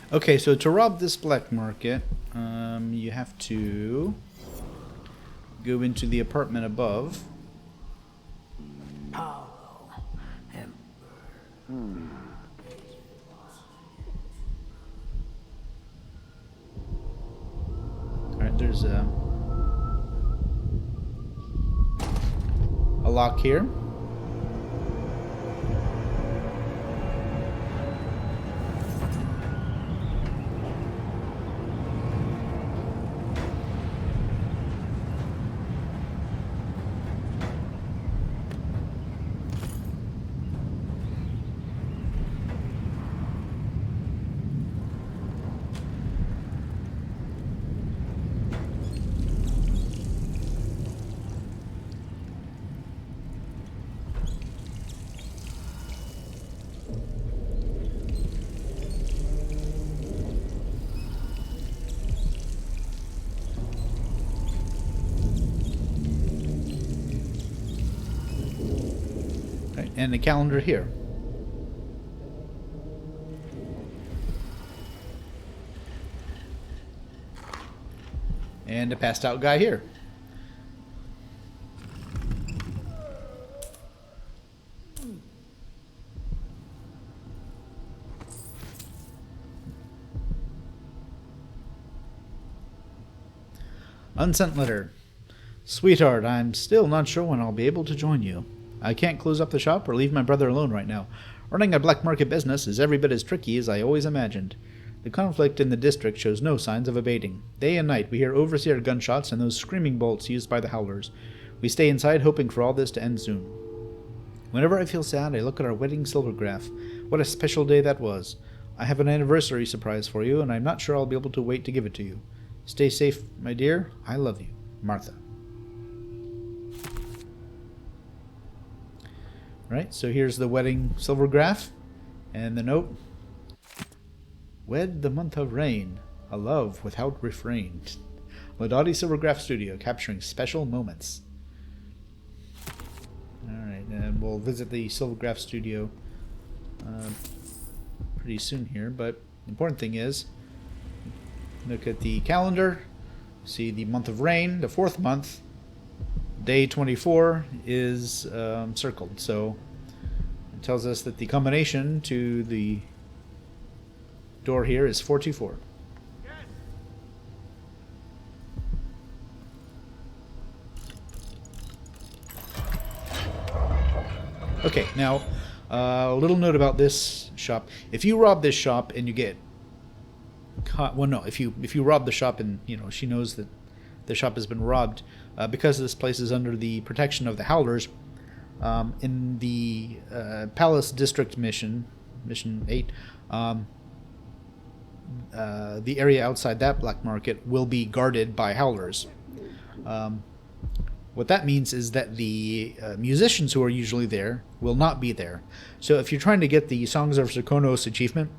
[SPEAKER 1] Okay, so to rob this black market, you have to go into the apartment above. Alright, there's a lock here. And the calendar here. And a passed out guy here. Unsent letter. Sweetheart, I'm still not sure when I'll be able to join you. I can't close up the shop or leave my brother alone right now. Running a black market business is every bit as tricky as I always imagined. The conflict in the district shows no signs of abating. Day and night we hear overseer gunshots and those screaming bolts used by the howlers. We stay inside hoping for all this to end soon. Whenever I feel sad, I look at our wedding silvergraph. What a special day that was. I have an anniversary surprise for you, and I'm not sure I'll be able to wait to give it to you. Stay safe, my dear. I love you. Martha. Right, so here's the wedding silvergraph, and the note. Wed the month of rain, a love without refrain. Ladati Silvergraph Studio, capturing special moments. Alright, and we'll visit the Silvergraph Studio pretty soon here, but the important thing is, look at the calendar, see the month of rain, the 4th month, day 24 is circled, so it tells us that the combination to the door here is 424. Okay, now a little note about this shop. If you rob this shop and you get caught, well, no, if you rob the shop and she knows that the shop has been robbed, because this place is under the protection of the Howlers, in the Palace District mission 8, the area outside that black market will be guarded by Howlers. What that means is that the musicians who are usually there will not be there. So if you're trying to get the Songs of Serkonos achievement,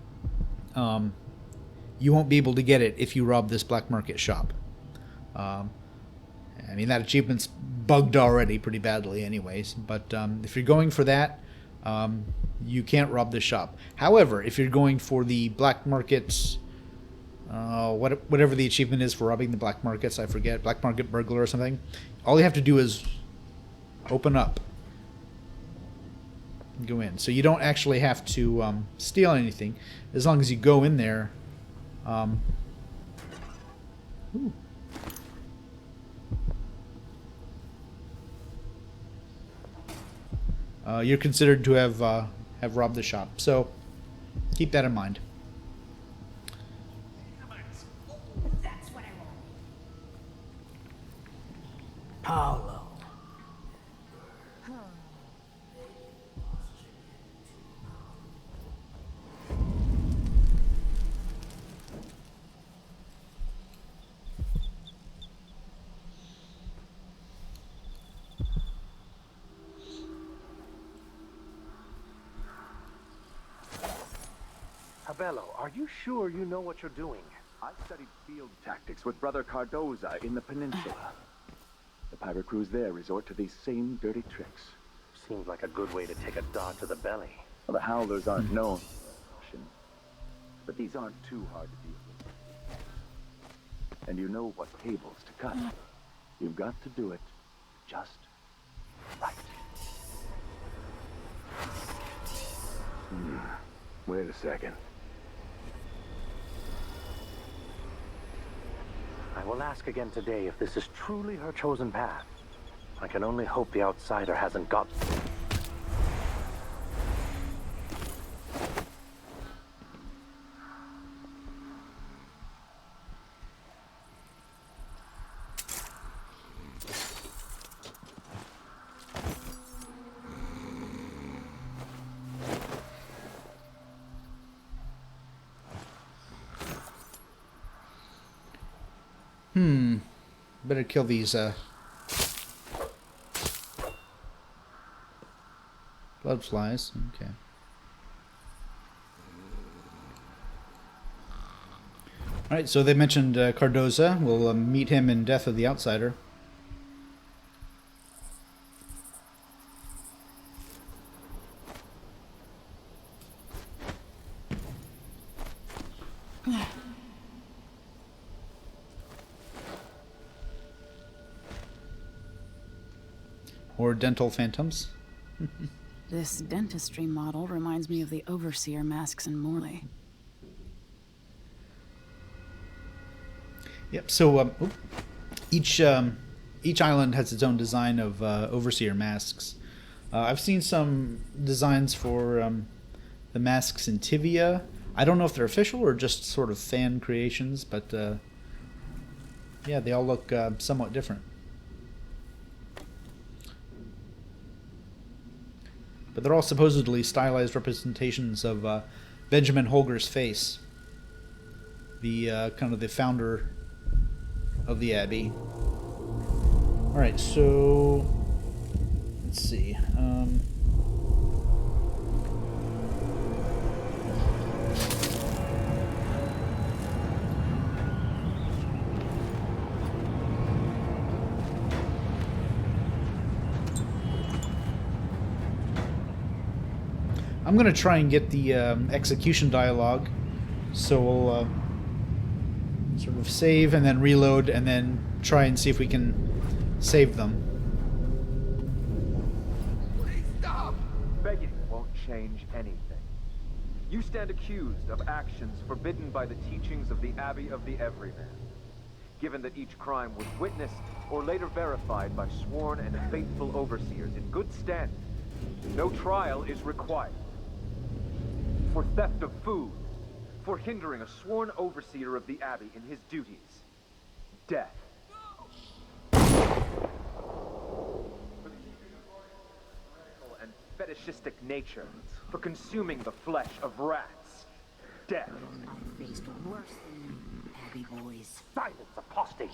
[SPEAKER 1] you won't be able to get it if you rob this black market shop. I mean, that achievement's bugged already pretty badly anyways, but if you're going for that, you can't rob the shop. However, if you're going for the black markets, whatever the achievement is for robbing the black markets, I forget, black market burglar or something, all you have to do is open up and go in. So you don't actually have to steal anything as long as you go in there. You're considered to have robbed the shop. So keep that in mind.
[SPEAKER 21] Paolo.
[SPEAKER 16] Abello, are you sure you know what you're doing? I studied field tactics with Brother Cardoza in the peninsula. The pirate crews there resort to these same dirty tricks. Seems like a good way to take a dart to the belly. Well, the Howlers aren't known, but these aren't too hard to deal with. And you know what cables to cut. You've got to do it just right. Wait a second. I will ask again today if this is truly her chosen path. I can only hope the outsider hasn't got...
[SPEAKER 1] Better kill these blood flies. Okay. Alright, so they mentioned Cardoza. We'll meet him in Death of the Outsider. Or dental phantoms.
[SPEAKER 2] This dentistry model reminds me of the overseer masks in Morley.
[SPEAKER 1] Yep, so Each island has its own design of overseer masks. I've seen some designs for the masks in Tivia. I don't know if they're official or just sort of fan creations, but yeah, they all look somewhat different. But they're all supposedly stylized representations of Benjamin Holger's face, the kind of the founder of the Abbey. All right, so let's see. I'm gonna try and get the execution dialogue, so we'll sort of save and then reload and then try and see if we can save them.
[SPEAKER 4] Please stop! Begging won't change anything. You stand accused of actions forbidden by the teachings of the Abbey of the Everyman. Given that each crime was witnessed or later verified by sworn and faithful overseers in good standing, no trial is required. For theft of food, for hindering a sworn overseer of the Abbey in his duties, death. And fetishistic nature, for consuming the flesh of rats, death.
[SPEAKER 18] I've faced worse than Abbey boys.
[SPEAKER 4] Silence, apostate!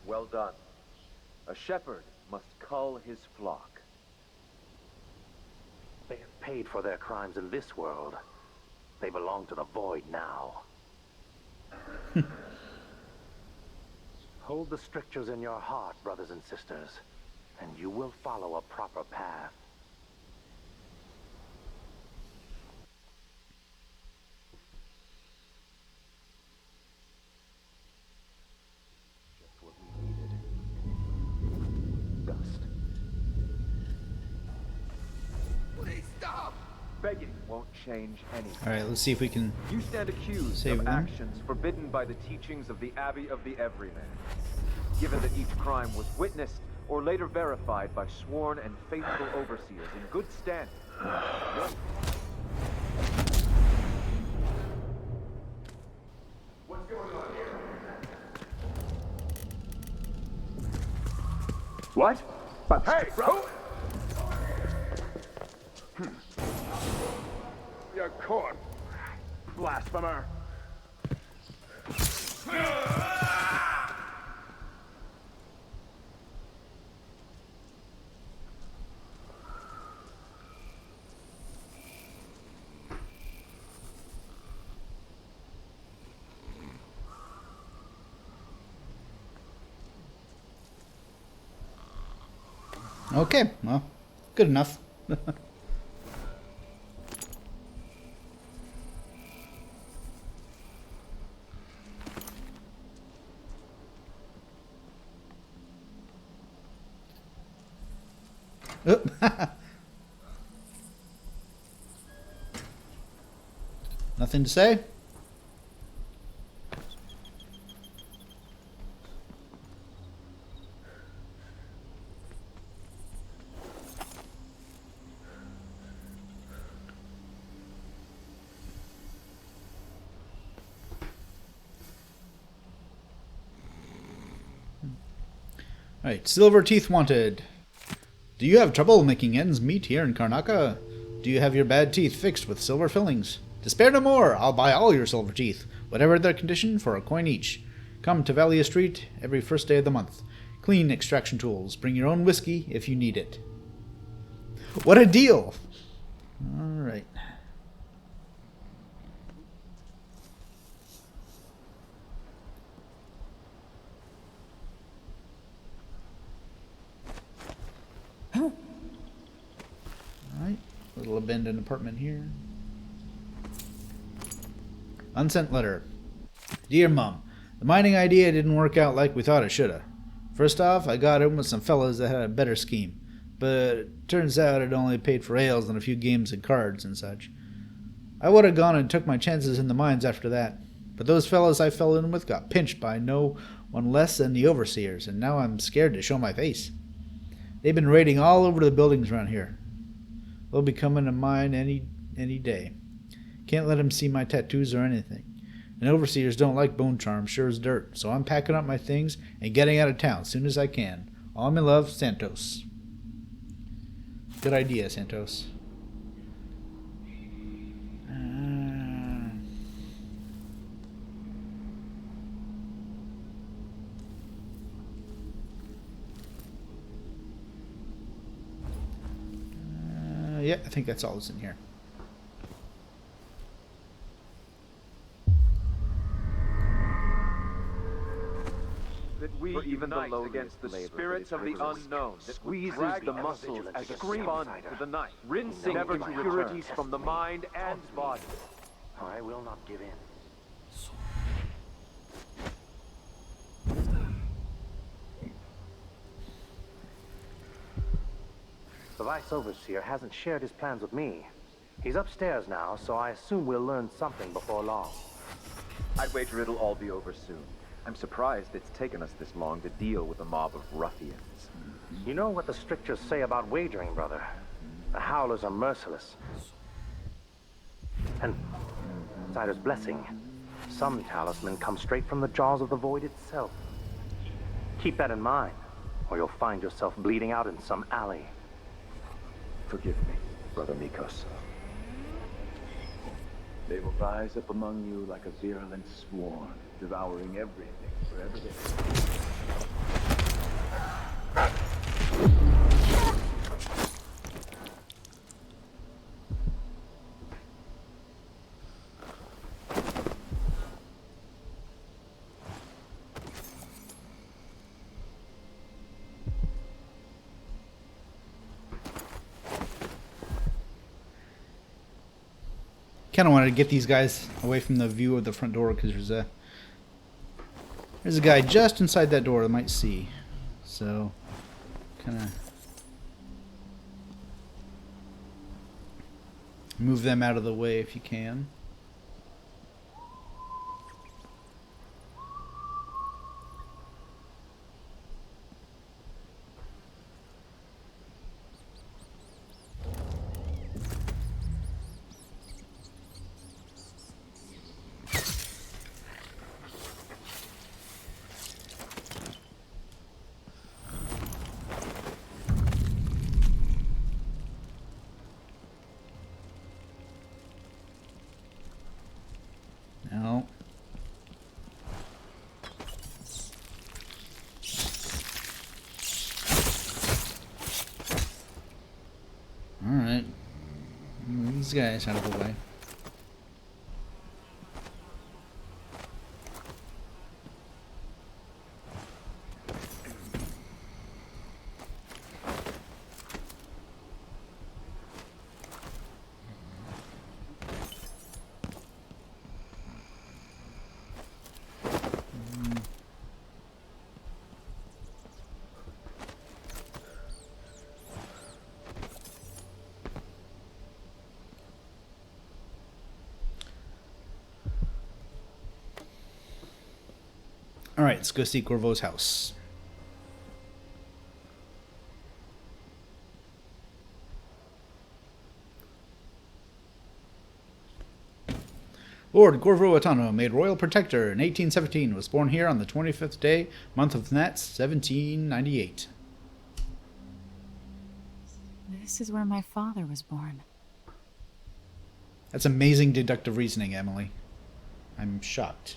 [SPEAKER 4] Well done. A shepherd must cull his flock.
[SPEAKER 5] They have paid for their crimes in this world. They belong to the void now. Hold the strictures in your heart, brothers and sisters, and you will follow a proper path.
[SPEAKER 4] Just what we needed. Dust. Please stop! Begging won't change anything.
[SPEAKER 1] All right, let's see if we can
[SPEAKER 4] You stand accused
[SPEAKER 1] save
[SPEAKER 4] of
[SPEAKER 1] them.
[SPEAKER 4] actions forbidden by the teachings of the Abbey of the Everyman. Given that each crime was witnessed or later verified by sworn and faithful overseers in good standing. What's going on here? What? But hey, who? You're caught, blasphemer.
[SPEAKER 1] Okay, well, good enough. Oop. Nothing to say? Alright, Silver Teeth wanted. Do you have trouble making ends meet here in Karnaca? Do you have your bad teeth fixed with silver fillings? Despair no more, I'll buy all your silver teeth, whatever their condition, for a coin each. Come to Valia Street every first day of the month. Clean extraction tools. Bring your own whiskey if you need it. What a deal! Alright. Alright, little abandoned apartment here. Unsent letter. Dear Mum, the mining idea didn't work out like we thought it shoulda. First off, I got in with some fellas that had a better scheme. but it turns out it only paid for ales and a few games and cards and such. I would have gone and took my chances in the mines after that, but those fellows I fell in with got pinched by no one less than the overseers, and now I'm scared to show my face. They've been raiding all over the buildings around here. They'll be coming to mine any day. Can't let them see my tattoos or anything. And overseers don't like bone charms, sure as dirt, so I'm packing up my things and getting out of town as soon as I can. All my love, Santos. Good idea, Santos. Yeah, I think that's all that's in here.
[SPEAKER 4] That we even the lowly against the spirits of the unknown, that squeezes the muscles as a sponge to the knife, rinsing impurities from the mind and body.
[SPEAKER 5] I will not give in. The Vice Overseer hasn't shared his plans with me. He's upstairs now, so I assume we'll learn something before long.
[SPEAKER 4] I'd wager it'll all be over soon. I'm surprised it's taken us this long to deal with a mob of ruffians.
[SPEAKER 5] You know what the strictures say about wagering, brother? The Howlers are merciless. And, Sider's blessing, some talisman come straight from the jaws of the void itself. Keep that in mind, or you'll find yourself bleeding out in some alley.
[SPEAKER 16] Forgive me, Brother Mikos. They will rise up among you like a virulent swarm, devouring everything wherever they
[SPEAKER 1] Kind of wanted to get these guys away from the view of the front door because there's a guy just inside that door that might see. So, kind of move them out of the way if you can. No. Alright. These guys out of the way. Alright, let's go see Corvo's house. Lord Corvo Atano, made Royal Protector in 1817, was born here on the 25th day, month of Nats, 1798.
[SPEAKER 2] This is where my father was born.
[SPEAKER 1] That's amazing deductive reasoning, Emily. I'm shocked.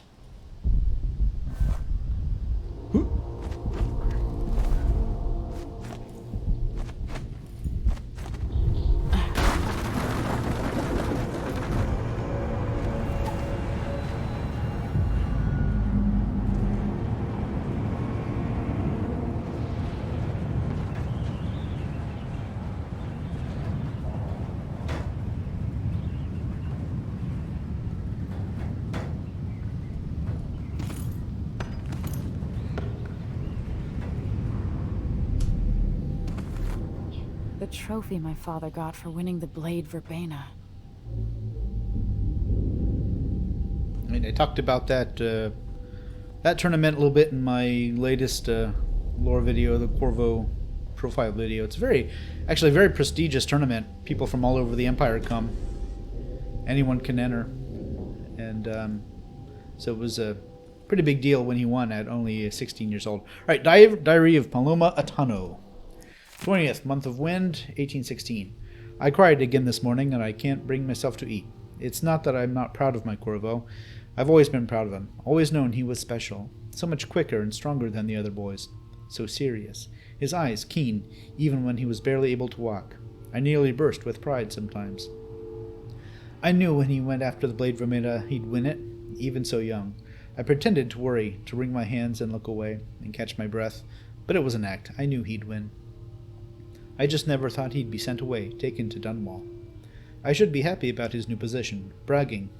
[SPEAKER 2] The trophy my father got for winning the blade verbena.
[SPEAKER 1] I mean, I talked about that that tournament a little bit in my latest lore video, the Corvo profile video. It's actually a very prestigious tournament. People from all over the Empire come. Anyone can enter. And so it was a pretty big deal when he won at only 16 years old. All right, Diary of Paloma Atano. 20th, month of wind, 1816. I cried again this morning, and I can't bring myself to eat. It's not that I'm not proud of my Corvo. I've always been proud of him, always known he was special. So much quicker and stronger than the other boys. So serious. His eyes keen, even when he was barely able to walk. I nearly burst with pride sometimes. I knew when he went after the blade Vermeda he'd win it, even so young. I pretended to worry, to wring my hands and look away, and catch my breath, but it was an act. I knew he'd win. I just never thought he'd be sent away, taken to Dunwall. I should be happy about his new position, bragging,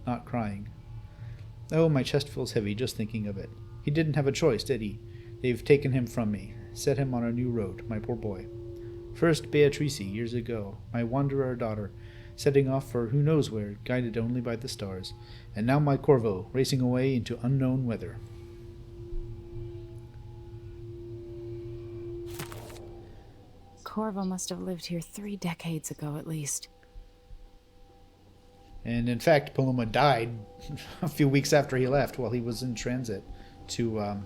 [SPEAKER 1] not crying. Oh, my chest feels heavy just thinking of it. He didn't have a choice, did he? They've taken him from me, set him on a new road, my poor boy. First Beatrice, years ago, my wanderer daughter, setting off for who knows where, guided only by the stars, and now my Corvo, racing away into unknown weather.
[SPEAKER 2] Corvo must have lived here 3 decades ago at least.
[SPEAKER 1] And in fact, Paloma died a few weeks after he left while he was in transit to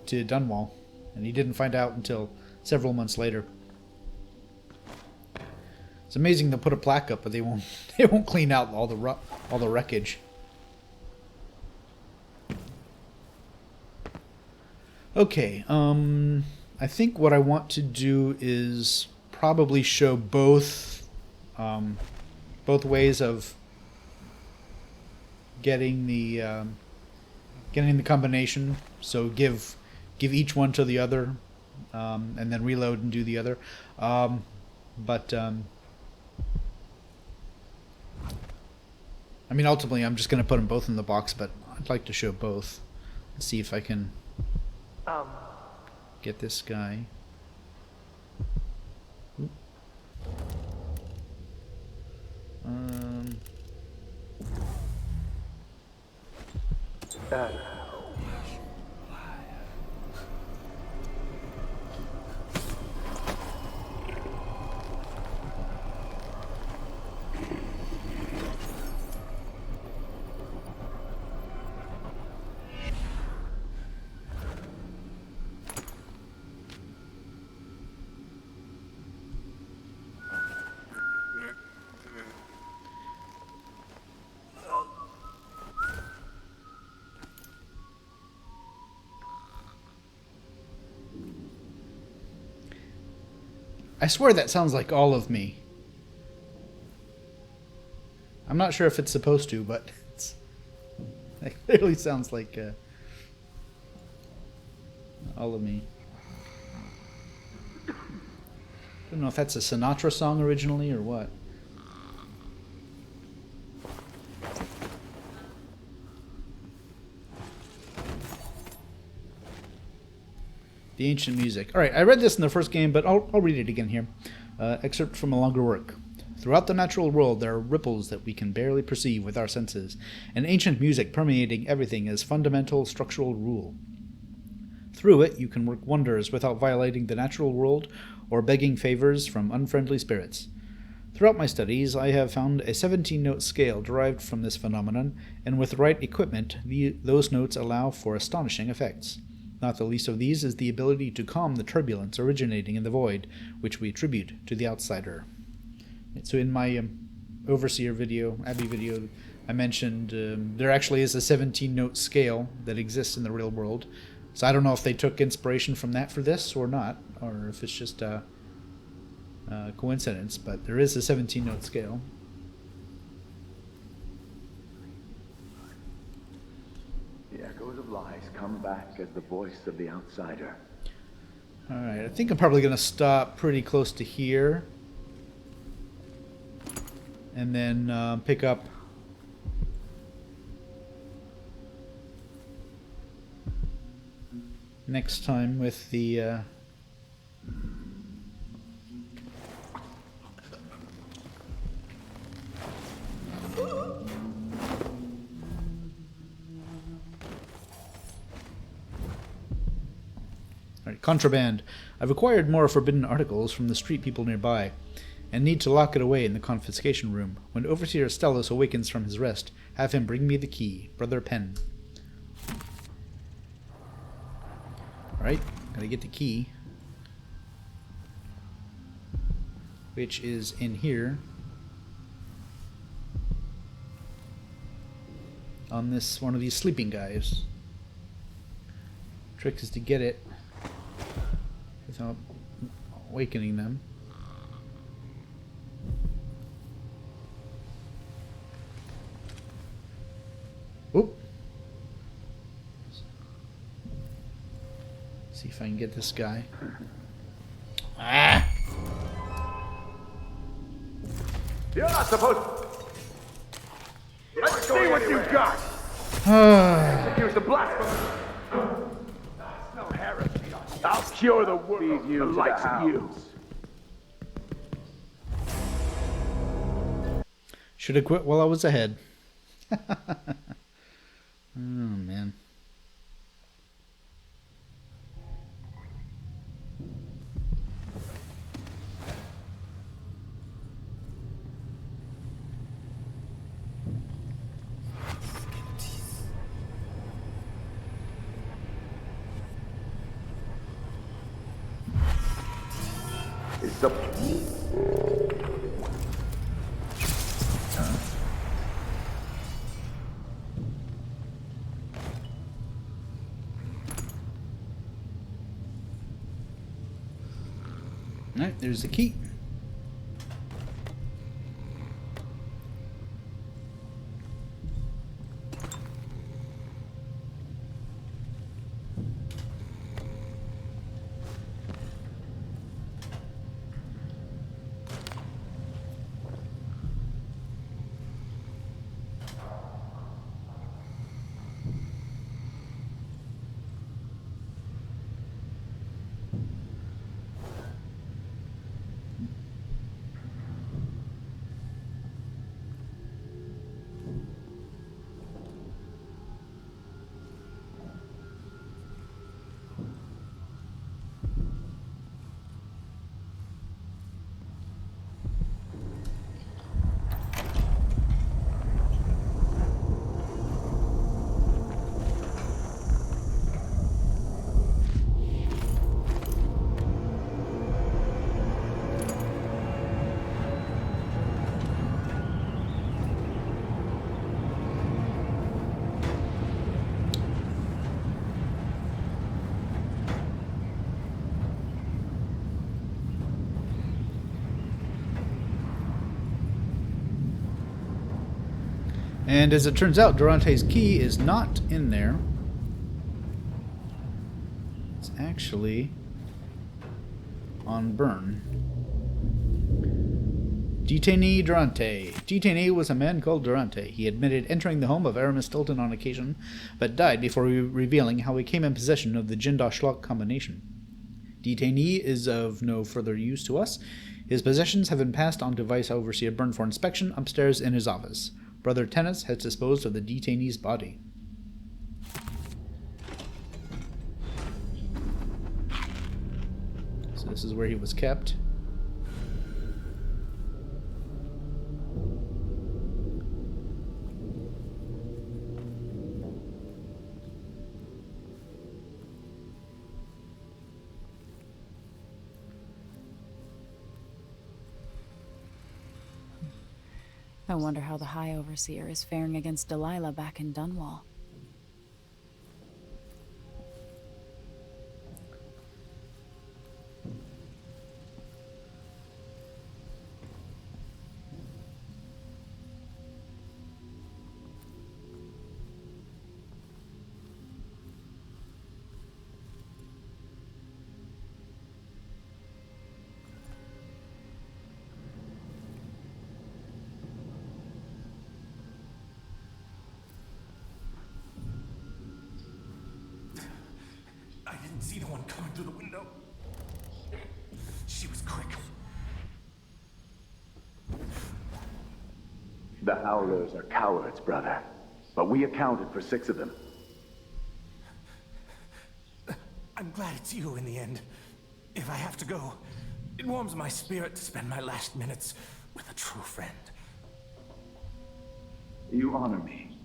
[SPEAKER 1] Dunwall. And he didn't find out until several months later. It's amazing they'll put a plaque up, but they won't clean out all the wreckage. Okay, I think what I want to do is probably show both ways of getting the combination. So give each one to the other, and then reload and do the other. I mean, ultimately, I'm just going to put them both in the box, but I'd like to show both. Let's see if I can get this guy. Oop. I swear that sounds like all of me. I'm not sure if it's supposed to, but it clearly sounds like all of me. I don't know if that's a Sinatra song originally or what. The ancient music. All right, I read this in the first game, but I'll read it again here. Excerpt from a longer work. Throughout the natural world, there are ripples that we can barely perceive with our senses, and ancient music permeating everything as fundamental structural rule. Through it, you can work wonders without violating the natural world or begging favors from unfriendly spirits. Throughout my studies, I have found a 17-note scale derived from this phenomenon, and with the right equipment, those notes allow for astonishing effects. Not the least of these is the ability to calm the turbulence originating in the void, which we attribute to the outsider. So in my Overseer video, Abbey video, I mentioned there actually is a 17-note scale that exists in the real world. So I don't know if they took inspiration from that for this or not, or if it's just a coincidence, but there is a 17-note scale.
[SPEAKER 16] The echoes of lies come back as the voice of the outsider.
[SPEAKER 1] Alright, I think I'm probably going to stop pretty close to here. And then pick up next time with the Alright, contraband. I've acquired more forbidden articles from the street people nearby, and need to lock it away in the confiscation room. When Overseer Stellus awakens from his rest, have him bring me the key. Brother Penn. Alright, gotta get the key. Which is in here. On this one of these sleeping guys. Trick is to get it without awakening them. Oop. See if I can get this guy. Ah!
[SPEAKER 16] You're not supposed. Let's see what you got. Use the blasphemy. No heresy. I'll cure the world. The likes of you.
[SPEAKER 1] Should have quit while I was ahead. Oh man.
[SPEAKER 16] It's the
[SPEAKER 1] Alright, there's the key. And as it turns out, Durante's key is not in there. It's actually on burn. Detainee Durante. Detainee was a man called Durante. He admitted entering the home of Aramis Stilton on occasion, but died before revealing how he came in possession of the Jindosh lock combination. Detainee is of no further use to us. His possessions have been passed on to Vice Overseer Byrne for inspection upstairs in his office. Brother Tennis has disposed of the detainee's body. So this is where he was kept.
[SPEAKER 2] I wonder how the High Overseer is faring against Delilah back in Dunwall.
[SPEAKER 9] See the one coming through the window. She was quick.
[SPEAKER 16] The Howlers are cowards, brother. But we accounted for 6 of them.
[SPEAKER 9] I'm glad it's you in the end. If I have to go, it warms my spirit to spend my last minutes with a true friend.
[SPEAKER 16] You honor me.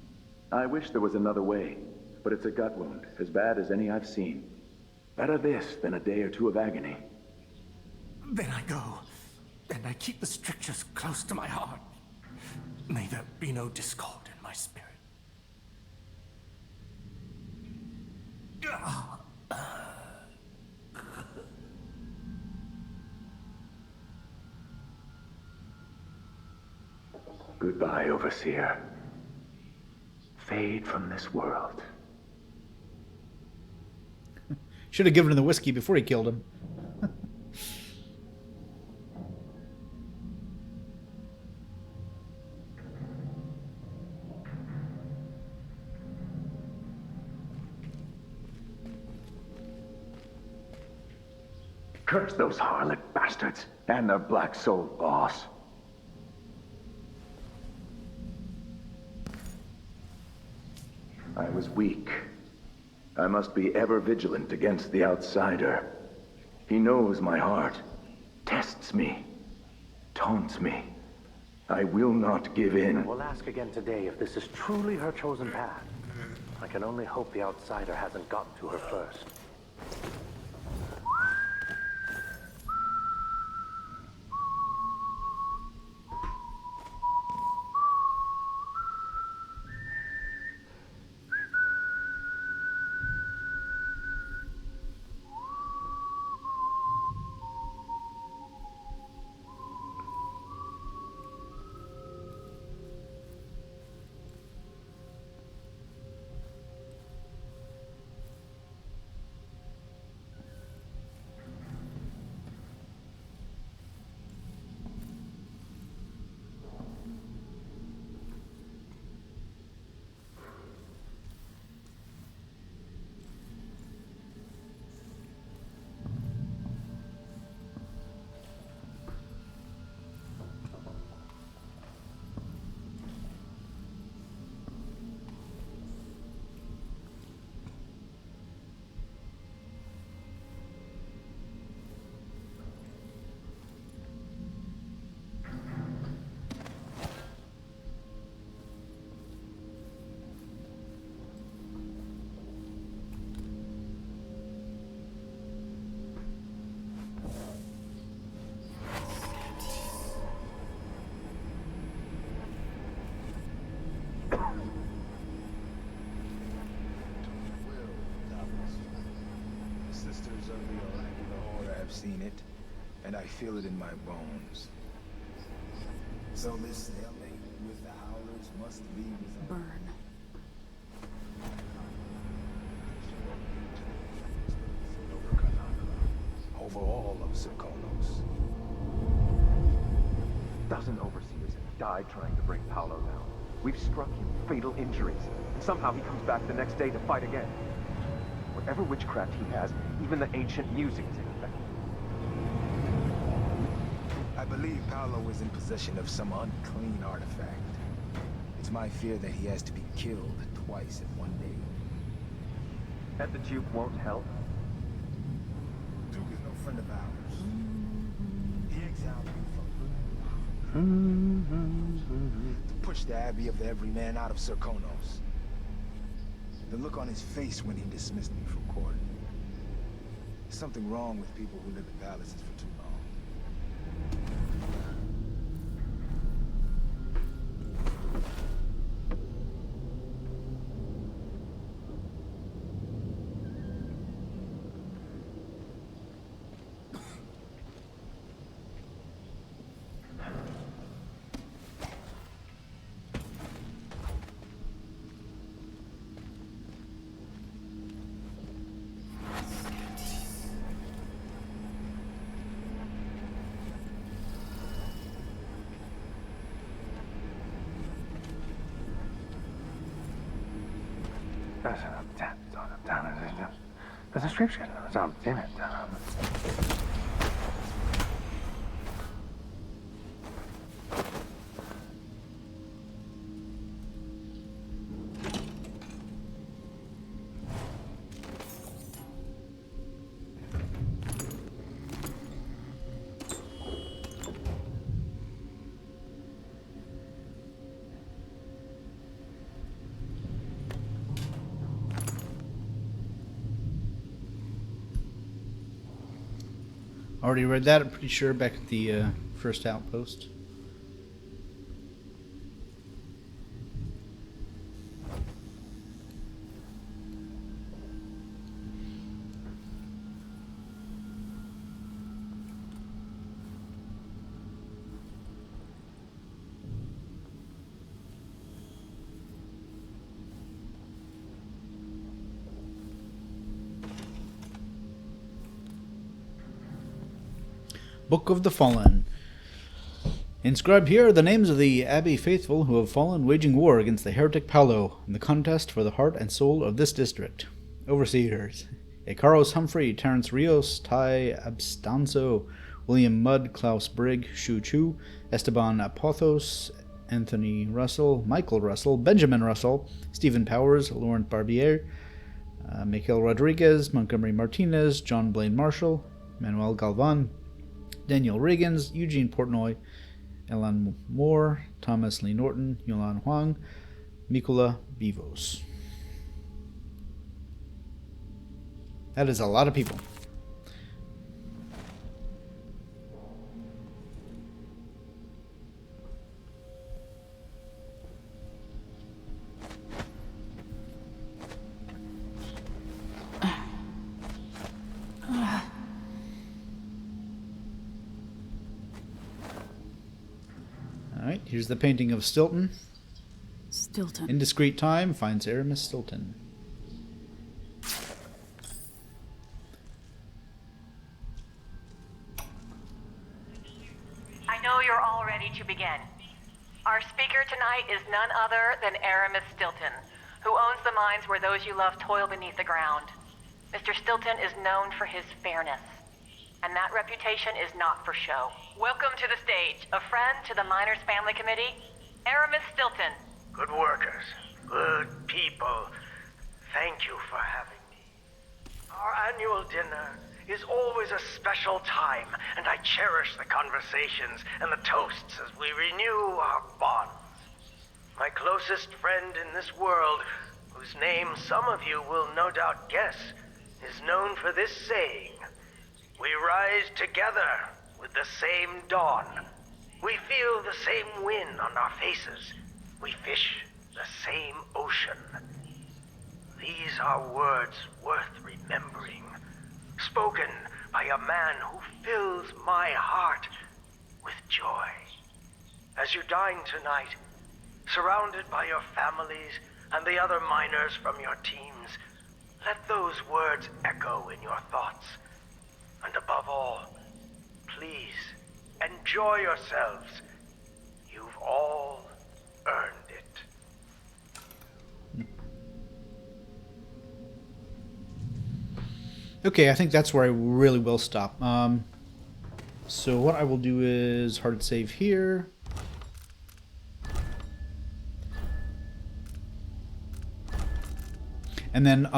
[SPEAKER 16] I wish there was another way, but it's a gut wound, as bad as any I've seen. Better this than a day or two of agony.
[SPEAKER 9] Then I go, and I keep the strictures close to my heart. May there be no discord in my spirit.
[SPEAKER 16] Goodbye, Overseer. Fade from this world.
[SPEAKER 1] Should have given him the whiskey before he killed him.
[SPEAKER 16] Curse those harlot bastards and their black-souled boss. I was weak. I must be ever vigilant against the outsider. He knows my heart, tests me, taunts me. I will not give in.
[SPEAKER 5] We'll ask again today if this is truly her chosen path. I can only hope the outsider hasn't gotten to her first.
[SPEAKER 6] Seen it, and I feel it in my bones. So this stalemate with the Howlers must be with
[SPEAKER 2] Burn.
[SPEAKER 6] over all of Serkonos.
[SPEAKER 4] A dozen overseers have died trying to bring Paolo down. We've struck him fatal injuries, and somehow he comes back the next day to fight again. Whatever witchcraft he has, even the ancient music is ineffective.
[SPEAKER 6] I believe Paolo is in possession of some unclean artifact. It's my fear that he has to be killed twice in one day.
[SPEAKER 4] And the Duke won't help?
[SPEAKER 6] Duke is no friend of ours. He exiled me to push the Abbey of the Everyman out of Serkonos. The look on his face when he dismissed me from court. There's something wrong with people who live in palaces for too long.
[SPEAKER 5] There's a scripture. Damn it.
[SPEAKER 1] Already read that, I'm pretty sure, back at the first outpost. Book of the Fallen. Inscribed here are the names of the Abbey faithful who have fallen waging war against the heretic Paolo in the contest for the heart and soul of this district. Overseers: Icaros Humphrey, Terence Rios, Ty Abstanzo, William Mudd, Klaus Brigg, Shu Chu, Esteban Apothos, Anthony Russell, Michael Russell, Benjamin Russell, Stephen Powers, Laurent Barbier, Miguel Rodriguez, Montgomery Martinez, John Blaine Marshall, Manuel Galvan, Daniel Riggins, Eugene Portnoy, Elan Moore, Thomas Lee Norton, Yolan Huang, Mikola Vivos. That is a lot of people. Alright, here's the painting of Stilton.
[SPEAKER 2] Stilton.
[SPEAKER 1] Indiscreet time finds Aramis Stilton.
[SPEAKER 7] I know you're all ready to begin. Our speaker tonight is none other than Aramis Stilton, who owns the mines where those you love toil beneath the ground. Mr. Stilton is known for his fairness, and that reputation is not for show. Welcome to the stage, a friend to the Miners Family Committee, Aramis Stilton.
[SPEAKER 10] Good workers, good people, thank you for having me. Our annual dinner is always a special time, and I cherish the conversations and the toasts as we renew our bonds. My closest friend in this world, whose name some of you will no doubt guess, is known for this saying: we rise together with the same dawn. We feel the same wind on our faces. We fish the same ocean. These are words worth remembering, spoken by a man who fills my heart with joy. As you dine tonight, surrounded by your families and the other miners from your teams, let those words echo in your thoughts. And above all, please, enjoy yourselves. You've all earned it.
[SPEAKER 1] Okay, I think that's where I really will stop. So what I will do is hard save here. And then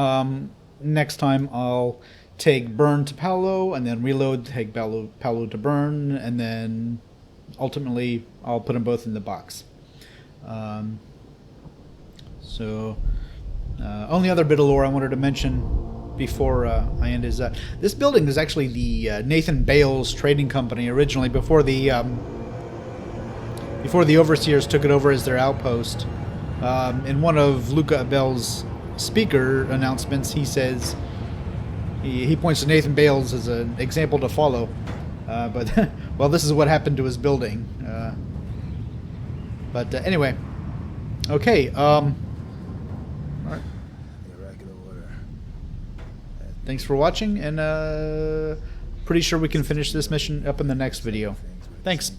[SPEAKER 1] next time I'll take Burn to Paolo, and then reload, take Paolo to Burn, and then ultimately I'll put them both in the box. Only other bit of lore I wanted to mention before I end is that this building is actually the Nathan Bales Trading Company originally, before the Overseers took it over as their outpost. In one of Luca Abel's speaker announcements, he says he points to Nathan Bales as an example to follow. But well, this is what happened to his building. Anyway, okay. All right. Thanks for watching, and pretty sure we can finish this mission up in the next video. Thanks.